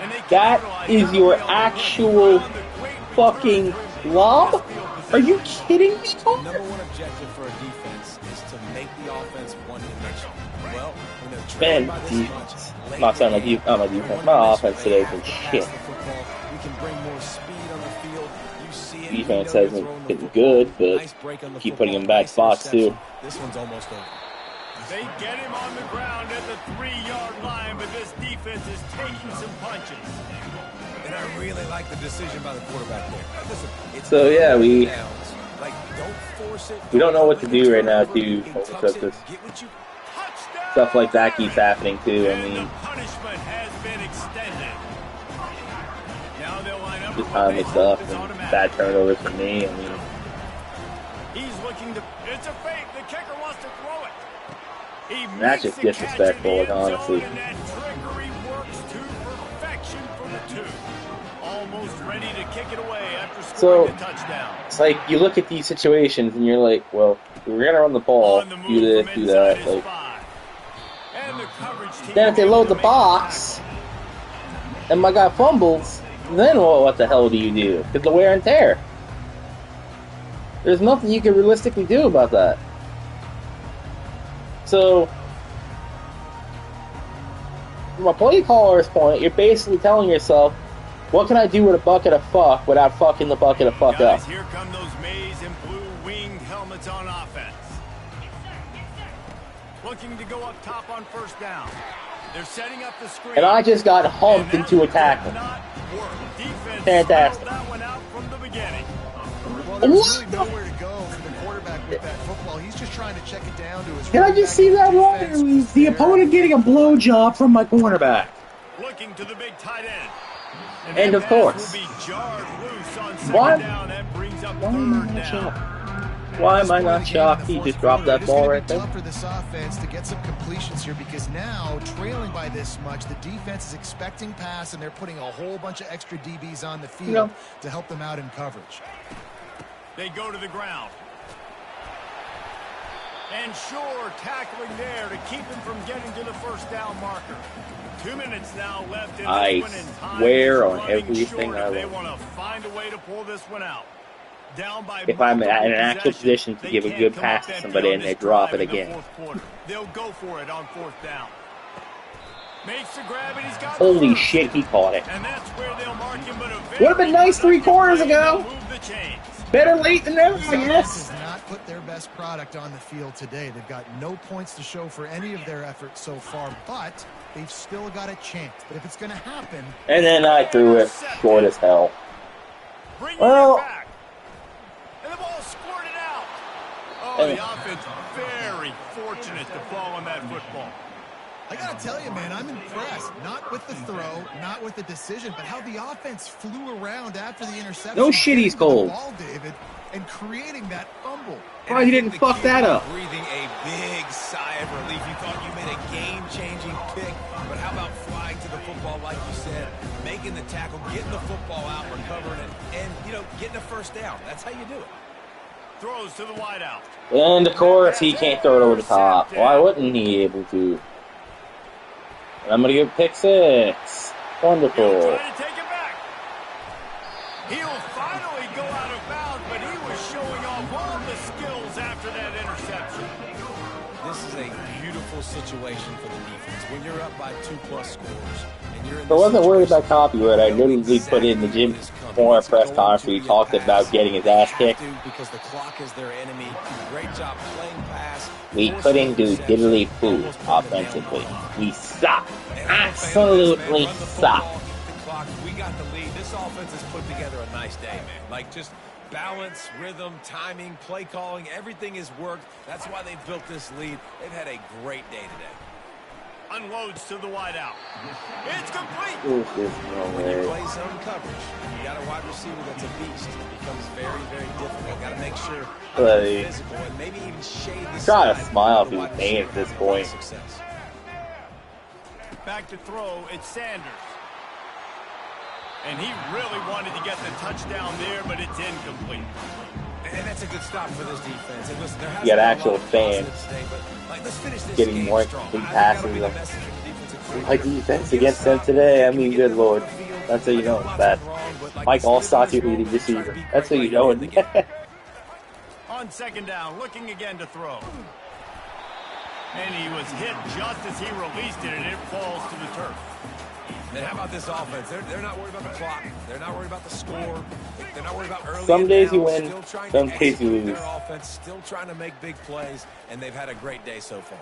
Speaker 2: And they
Speaker 1: That
Speaker 2: capitalize
Speaker 1: is
Speaker 2: not
Speaker 1: your
Speaker 2: only on the
Speaker 1: actual
Speaker 2: ground, the great
Speaker 1: fucking
Speaker 2: return to
Speaker 1: lob?
Speaker 2: best field
Speaker 1: Are you
Speaker 2: position.
Speaker 1: kidding me, Tom?
Speaker 4: Number one objective for a defense is to make the offense one-dimensional. Well, when they're
Speaker 5: Man,
Speaker 4: trailed by this
Speaker 5: defense.
Speaker 4: much,
Speaker 5: Not saying like you, not my defense. My offense today's been shit.
Speaker 4: We can bring more speed on the field. You see it.
Speaker 5: Defense
Speaker 4: You know
Speaker 5: hasn't
Speaker 4: you're throwing
Speaker 5: been
Speaker 4: the
Speaker 5: good,
Speaker 4: football.
Speaker 5: but
Speaker 4: Nice break on the
Speaker 5: keep
Speaker 4: football,
Speaker 5: putting him in bad
Speaker 4: nice
Speaker 5: spots, too.
Speaker 4: interception. This one's almost over.
Speaker 2: They get him on the ground at the 3-yard line, but this defense is taking some punches.
Speaker 4: And I really like the decision by the quarterback there. Listen, it's
Speaker 5: So, yeah, we-
Speaker 4: downs. Like, don't force it.
Speaker 5: We don't know what to do right now,
Speaker 4: Turn it
Speaker 5: too,
Speaker 4: over,
Speaker 5: over
Speaker 4: tucks it,
Speaker 5: this.
Speaker 4: get what you-
Speaker 2: Touchdown!
Speaker 5: Stuff like that keeps happening, too. I
Speaker 2: And
Speaker 5: mean,
Speaker 2: the punishment has been extended. Now they'll line up
Speaker 5: just
Speaker 2: for what they
Speaker 5: timely
Speaker 2: hope
Speaker 5: stuff
Speaker 2: is
Speaker 5: and
Speaker 2: automatic.
Speaker 5: bad turnovers for me. I mean,
Speaker 2: He's looking to. It's a fake. The kicker wants to throw it. He
Speaker 5: That's
Speaker 2: makes
Speaker 5: just
Speaker 2: the catch
Speaker 5: disrespectful,
Speaker 2: in the end zone,
Speaker 5: honestly.
Speaker 2: and that trickery works to perfection for the 2. Almost ready to kick it away after scoring
Speaker 1: So-
Speaker 2: the touchdown.
Speaker 1: It's like, you look at these situations and you're like, well, we're going to run the ball,
Speaker 2: On the move
Speaker 1: do this,
Speaker 2: from
Speaker 1: do
Speaker 2: inside
Speaker 1: that.
Speaker 2: is
Speaker 1: Like,
Speaker 2: 5. And the coverage team
Speaker 1: then if they
Speaker 2: able
Speaker 1: load
Speaker 2: to
Speaker 1: the
Speaker 2: make
Speaker 1: box and my guy fumbles, then what the hell do you do? Because the wear and tear. There's nothing you can realistically do about that. So,
Speaker 5: from a play caller's point, you're basically telling yourself, what can I do with a bucket of fuck without fucking the bucket of fuck
Speaker 2: Guys,
Speaker 5: up?
Speaker 2: here come those maize and blue winged helmets on offense. Looking to go up top on first down. They're setting up the screen.
Speaker 5: And I just got humped into a tackle. Fantastic.
Speaker 2: That one out from the beginning.
Speaker 3: Well, there's really nowhere to go for the quarterback with that football. He's just trying to check it down to his.
Speaker 1: Did I just see that wrong? It was the opponent getting a blowjob from my cornerback.
Speaker 2: Looking to the big tight end.
Speaker 5: And of course.
Speaker 2: Will be jarred loose on second
Speaker 5: Why?
Speaker 2: down. That brings up
Speaker 1: Why am I
Speaker 2: third
Speaker 1: not
Speaker 2: down.
Speaker 1: shocked?
Speaker 5: Why am I not shocked? He just dropped that ball right there.
Speaker 3: It's going to be tough for this offense to get some completions here because now, trailing by this much, the defense is expecting pass and they're putting a whole bunch of extra DBs on the field to help them out in coverage.
Speaker 2: They go to the ground. And Shore tackling there to keep him from getting to the first down marker. 2 minutes now left in
Speaker 5: I
Speaker 2: this one, and time
Speaker 5: swear
Speaker 2: is
Speaker 5: on
Speaker 2: running
Speaker 5: everything
Speaker 2: short
Speaker 5: I
Speaker 2: if they
Speaker 5: love.
Speaker 2: want to find a way to pull this one out. Down by
Speaker 5: If I'm in
Speaker 2: multiple
Speaker 5: an actual
Speaker 2: possessions,
Speaker 5: position to
Speaker 2: they
Speaker 5: give a
Speaker 2: can't
Speaker 5: good
Speaker 2: come
Speaker 5: pass
Speaker 2: up
Speaker 5: to
Speaker 2: empty
Speaker 5: somebody
Speaker 2: on
Speaker 5: and they
Speaker 2: this
Speaker 5: drop
Speaker 2: drive
Speaker 5: it
Speaker 2: in the
Speaker 5: again.
Speaker 2: fourth quarter. They'll go for it on fourth down. Makes the grab and he's got
Speaker 5: Holy
Speaker 2: the first.
Speaker 5: shit, he caught it.
Speaker 2: And that's where they'll mark him, but a
Speaker 1: Would've been nice 3 quarters ago.
Speaker 2: Move the chains.
Speaker 1: Better late than never,
Speaker 3: This
Speaker 1: I
Speaker 3: offense
Speaker 1: guess.
Speaker 3: has not put their best product on the field today. They've got no points to show for any of their efforts so far, but they've still got a chance. But if it's going to happen,
Speaker 5: And then I threw it short as hell.
Speaker 2: Bring
Speaker 5: Well-
Speaker 2: it back. And the ball squirted out. Oh,
Speaker 5: And-
Speaker 2: the offense very fortunate to fall on that football.
Speaker 3: I got to tell you, man, I'm impressed. Not with the throw, not with the decision, but how the offense flew around after the interception.
Speaker 1: No shit, he's
Speaker 3: getting to the
Speaker 1: cold.
Speaker 3: ball, David, and creating that fumble.
Speaker 1: Why he didn't fuck that up?
Speaker 4: Breathing a big sigh of relief. You thought you made a game-changing pick, but how about flying to the football, like you said, making the tackle, getting the football out, recovering it, and getting a first down. That's how you do it.
Speaker 2: Throws to the wideout.
Speaker 5: And of course, he can't throw it over the top. Why wouldn't he be able to? And I'm going to give pick 6.
Speaker 2: He'll
Speaker 5: Wonderful.
Speaker 2: try to take it back. He'll finally go out of bounds, but he was showing off all the skills after that interception.
Speaker 4: This is a beautiful situation for the defense. When you're up by 2+ scores, and you're in
Speaker 5: If I
Speaker 4: this
Speaker 5: wasn't worried
Speaker 4: situation,
Speaker 5: about copyright, I'd literally put in the Jim Moore press conference where he talked about getting his ass kicked.
Speaker 4: Because the clock is their enemy. Great job playing pass.
Speaker 5: We couldn't do diddly poo offensively. We suck. Absolutely suck.
Speaker 4: We got the lead. This offense has put together a nice day, man. Like just balance, rhythm, timing, play calling, everything has worked. That's why they've built this lead. They've had a great day today.
Speaker 2: Unloads to the wideout. It's complete.
Speaker 5: There's no
Speaker 4: When you
Speaker 5: way.
Speaker 4: play zone coverage, you got a wide receiver that's a beast. It becomes very, very difficult. Got to make sure
Speaker 5: Like,
Speaker 4: physical and maybe even shade the
Speaker 5: try to
Speaker 4: side
Speaker 5: smile
Speaker 4: of
Speaker 5: if
Speaker 4: the
Speaker 5: he was
Speaker 4: wide
Speaker 5: paying at
Speaker 4: receiver
Speaker 5: this
Speaker 4: for
Speaker 5: point.
Speaker 4: success.
Speaker 2: Back to throw, it's Sanders. And he really wanted to get the touchdown there, but it's incomplete.
Speaker 4: And that's a good stop for this defense. And listen, there hasn't
Speaker 5: You got
Speaker 4: been a
Speaker 5: actual
Speaker 4: lot of positives
Speaker 5: fans
Speaker 4: today, but, like, let's finish this
Speaker 5: getting
Speaker 4: game
Speaker 5: more
Speaker 4: strong.
Speaker 5: complete
Speaker 4: I think
Speaker 5: passes
Speaker 4: that'll be
Speaker 5: than-
Speaker 4: the message from the defensive
Speaker 5: My
Speaker 4: coordinator.
Speaker 5: defense
Speaker 4: Give
Speaker 5: against them
Speaker 4: something.
Speaker 5: today, I
Speaker 4: Can
Speaker 5: mean,
Speaker 4: get
Speaker 5: good
Speaker 4: them
Speaker 5: lord.
Speaker 4: on the field.
Speaker 5: That's how you
Speaker 4: I
Speaker 5: know
Speaker 4: know
Speaker 5: it's
Speaker 4: lots
Speaker 5: bad.
Speaker 4: went wrong, but like
Speaker 5: Mike
Speaker 4: you said,
Speaker 5: Allstott's
Speaker 4: this
Speaker 5: your leading
Speaker 4: role, try to
Speaker 5: receiver.
Speaker 4: be
Speaker 5: That's how
Speaker 4: great
Speaker 5: you know
Speaker 4: like you did in the
Speaker 5: it.
Speaker 4: game.
Speaker 2: On second down, looking again to throw. And he was hit just as he released it, and it falls to the turf.
Speaker 4: And how about this offense? They're not worried about the clock. They're not worried about the score. They're not worried about early.
Speaker 5: Some
Speaker 4: and
Speaker 5: days you
Speaker 4: now.
Speaker 5: win,
Speaker 4: Still trying
Speaker 5: some
Speaker 4: to
Speaker 5: days you
Speaker 4: execute
Speaker 5: lose.
Speaker 4: Their offense still trying to make big plays, and they've had a great day so far.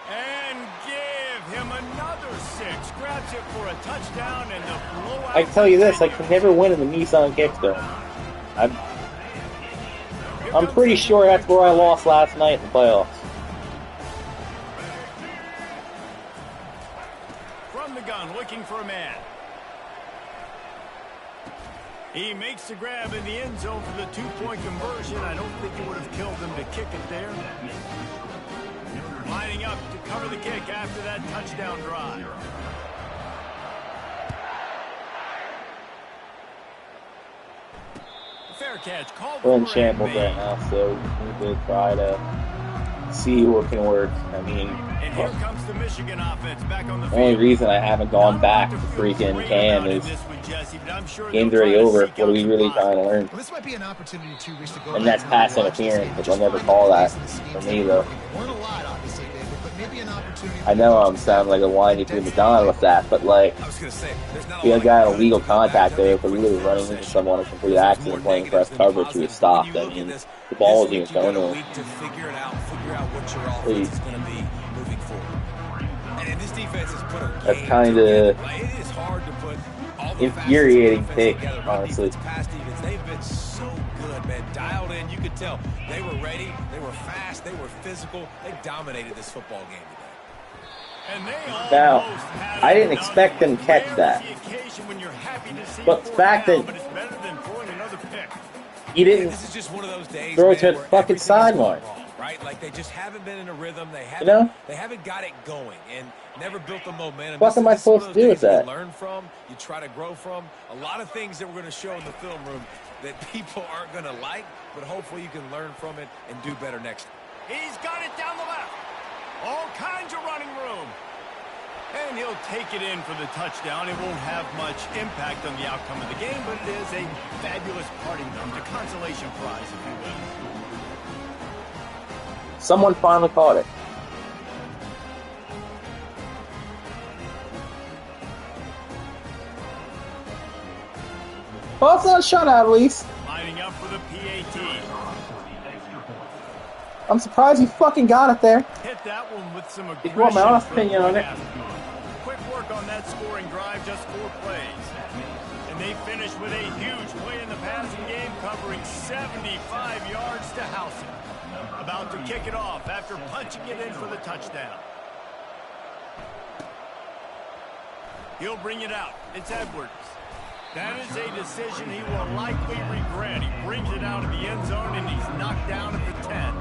Speaker 2: And give him another 6. Grabs it for a touchdown, and the blowout.
Speaker 5: I can tell you this, I can never win in the Nissan Kickstone. I'm pretty sure that's where I lost last night in the playoffs.
Speaker 2: From the gun, looking for a man. He makes the grab in the end zone for the 2-point conversion. I don't think it would have killed him to kick it there. Lining up to cover the kick after that touchdown drive. Fair catch. Called
Speaker 5: We're in
Speaker 2: for a
Speaker 5: shambles
Speaker 2: make.
Speaker 5: right now, so we need to try to see what can work. I mean,
Speaker 2: And here comes the Michigan offense back on the
Speaker 5: the only
Speaker 2: field.
Speaker 5: reason I haven't gone back to freaking Cam is game's already over. What are we really trying to learn?
Speaker 3: Well, this might be an opportunity too, Rich, to go
Speaker 5: And
Speaker 3: back
Speaker 5: that's pass
Speaker 3: watch this
Speaker 5: interference,
Speaker 3: game.
Speaker 5: but
Speaker 3: Just
Speaker 5: they'll never
Speaker 3: find
Speaker 5: call
Speaker 3: the
Speaker 5: that
Speaker 3: pace of the
Speaker 5: for
Speaker 3: schemes
Speaker 5: me,
Speaker 3: that
Speaker 5: though.
Speaker 3: working. Weren't a lot, obviously, David, but maybe an opportunity opportunity.
Speaker 5: I know I'm sounding like a whiny prima donna with that, but like,
Speaker 4: I was going to say, there's not
Speaker 5: we
Speaker 4: a
Speaker 5: had got illegal contact there for really running into someone in complete accident playing press coverage who was stopped. I mean, the ball wasn't even thrown to him.
Speaker 4: to figure out what your
Speaker 5: Please.
Speaker 4: offense is going to be moving forward. And this defense has put a
Speaker 5: That's
Speaker 4: game
Speaker 5: kinda
Speaker 4: together. Like, it is hard to put all the
Speaker 5: infuriating
Speaker 4: facets of the defense
Speaker 5: pick,
Speaker 4: together. Run
Speaker 5: honestly.
Speaker 4: defense, pass defense, they've been so good, man. Dialed in, you could tell they were ready, they were fast, they were physical. They dominated this football game today.
Speaker 5: Now, I didn't expect them to catch that. But the fact that he didn't
Speaker 4: This is just one of those days,
Speaker 5: throw it
Speaker 4: man,
Speaker 5: to the
Speaker 4: where
Speaker 5: fucking
Speaker 4: everything is going
Speaker 5: sideline.
Speaker 4: wrong, right? Like they just haven't been in a rhythm. They haven't,
Speaker 5: know?
Speaker 4: they haven't got it going and never built the momentum.
Speaker 5: What am I supposed to do with that?
Speaker 4: You learn from, you try to grow from. A lot of things that we're going to show in the film room that people aren't going to like, but hopefully you can learn from it and do better next time.
Speaker 2: He's got it down the left. All kinds of running room. And he'll take it in for the touchdown. It won't have much impact on the outcome of the game, but it is a fabulous parting note, a consolation prize, if you will.
Speaker 5: Someone finally caught it. Well, it's not a shutout, at least.
Speaker 2: Lining up for the PAT.
Speaker 5: I'm surprised he fucking got it there.
Speaker 2: Hit that one with some
Speaker 5: If you want my
Speaker 2: aggression
Speaker 5: honest
Speaker 2: for
Speaker 5: opinion on it.
Speaker 2: Quick work on that scoring drive, just 4 plays. And they finish with a huge play in the passing game, covering 75 yards to house it. About to kick it off after punching it in for the touchdown. He'll bring it out. It's Edwards. That is a decision he will likely regret. He brings it out of the end zone, and he's knocked down at the 10.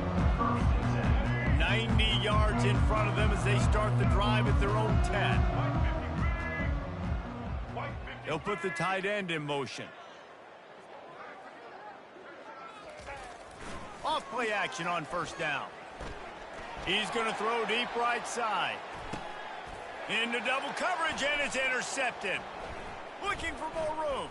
Speaker 2: 90 yards in front of them as they start the drive at their own 10. They'll put the tight end in motion. Off play action on first down. He's going to throw deep right side. Into double coverage, and it's intercepted. Looking for more room.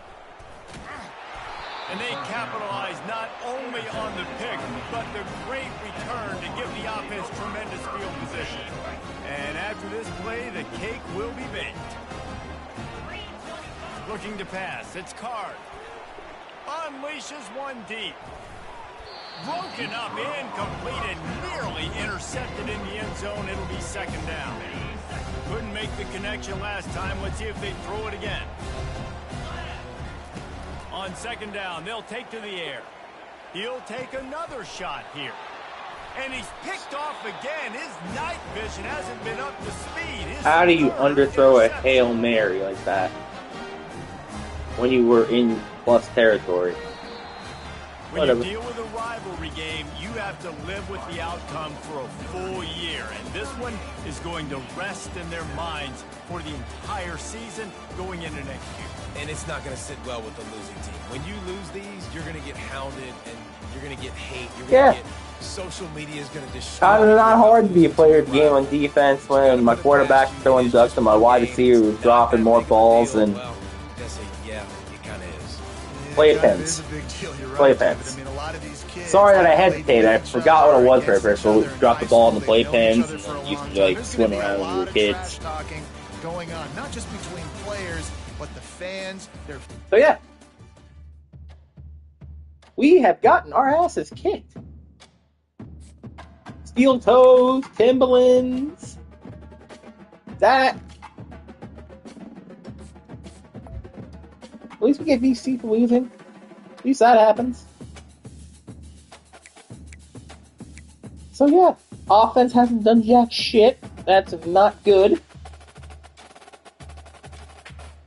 Speaker 2: And they capitalize not only on the pick, but the great return to give the offense tremendous field position. And after this play, the cake will be baked. Looking to pass. It's Card. Unleashes one deep. Broken up, incomplete, and nearly intercepted in the end zone. It'll be second down. Couldn't make the connection last time. Let's see if they throw it again. On second down, they'll take to the air. He'll take another shot here. And he's picked off again. His night vision hasn't been up to speed.
Speaker 5: How do you underthrow a Hail Mary like that when you were in plus territory?
Speaker 2: When
Speaker 5: Whatever.
Speaker 2: you deal with a rivalry game, you have to live with the outcome for a full year. And this one is going to rest in their minds for the entire season going into next year.
Speaker 4: And it's not going to sit well with the losing team. When you lose these, you're going to get hounded and you're going to get hate. You're going to get social media is going to destroy.
Speaker 5: Kind of not hard to be a player at the game on defense when my quarterback's throwing ducks and my wide receiver is dropping more balls than
Speaker 4: Well, just say, yeah, it kind of is.
Speaker 5: play it
Speaker 3: It is
Speaker 5: pens.
Speaker 3: a big deal. You're right,
Speaker 5: Play
Speaker 3: David.
Speaker 5: pens.
Speaker 3: I mean, a lot of these kids,
Speaker 5: Sorry that I
Speaker 3: they play
Speaker 5: hesitated. I
Speaker 3: games
Speaker 5: forgot what it was
Speaker 3: against
Speaker 5: for a
Speaker 3: each
Speaker 5: first.
Speaker 3: other
Speaker 5: So
Speaker 3: in
Speaker 5: drop the
Speaker 3: high
Speaker 5: ball in
Speaker 3: school.
Speaker 5: the
Speaker 3: They've
Speaker 5: playpens
Speaker 3: known each other for a
Speaker 5: and used
Speaker 3: long
Speaker 5: to
Speaker 3: time.
Speaker 5: like
Speaker 3: There's
Speaker 5: swim
Speaker 3: gonna be a
Speaker 5: around
Speaker 3: lot
Speaker 5: with
Speaker 3: of
Speaker 5: the kids.
Speaker 3: trash talking going on, not just between players, but the fans. They're
Speaker 5: So yeah, we have gotten our asses kicked. Steel toes, Timberlands. That. At least we get VC for losing. At least that happens. So yeah, offense hasn't done jack shit. That's not good.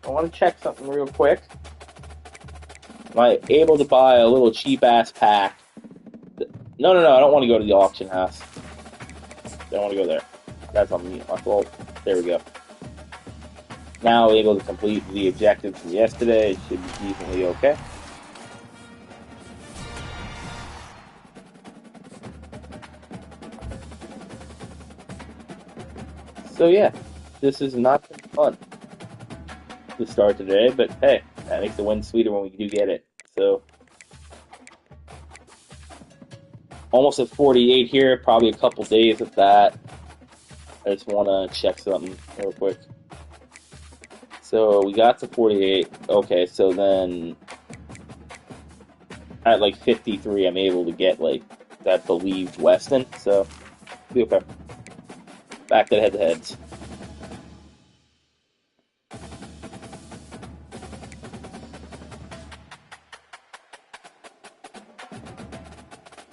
Speaker 5: I want to check something real quick. Am I able to buy a little cheap-ass pack? No, I don't want to go to the auction house. Don't want to go there. That's on me, my fault. There we go. Now able to complete the objectives from yesterday. It should be decently okay. So yeah, this has not been fun to start today, but hey, that makes the win sweeter when we do get it. So, almost at 48 here, probably a couple days of that. I just want to check something real quick. So we got to 48. Okay, so then at like 53, I'm able to get like that believed Weston. So be okay. Back to the head-to-heads.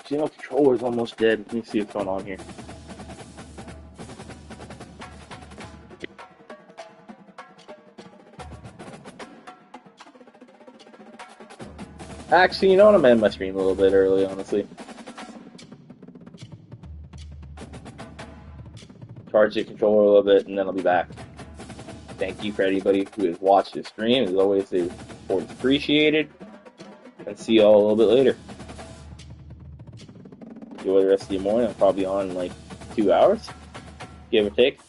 Speaker 5: Channel controller's almost dead. Let me see what's going on here. Actually, you know what? I'm ending my stream a little bit early, honestly. Charge the controller a little bit, and then I'll be back. Thank you for anybody who has watched this stream. As always, the support is appreciated. And see you all a little bit later. Enjoy the rest of your morning. I'm probably on in like 2 hours, give or take.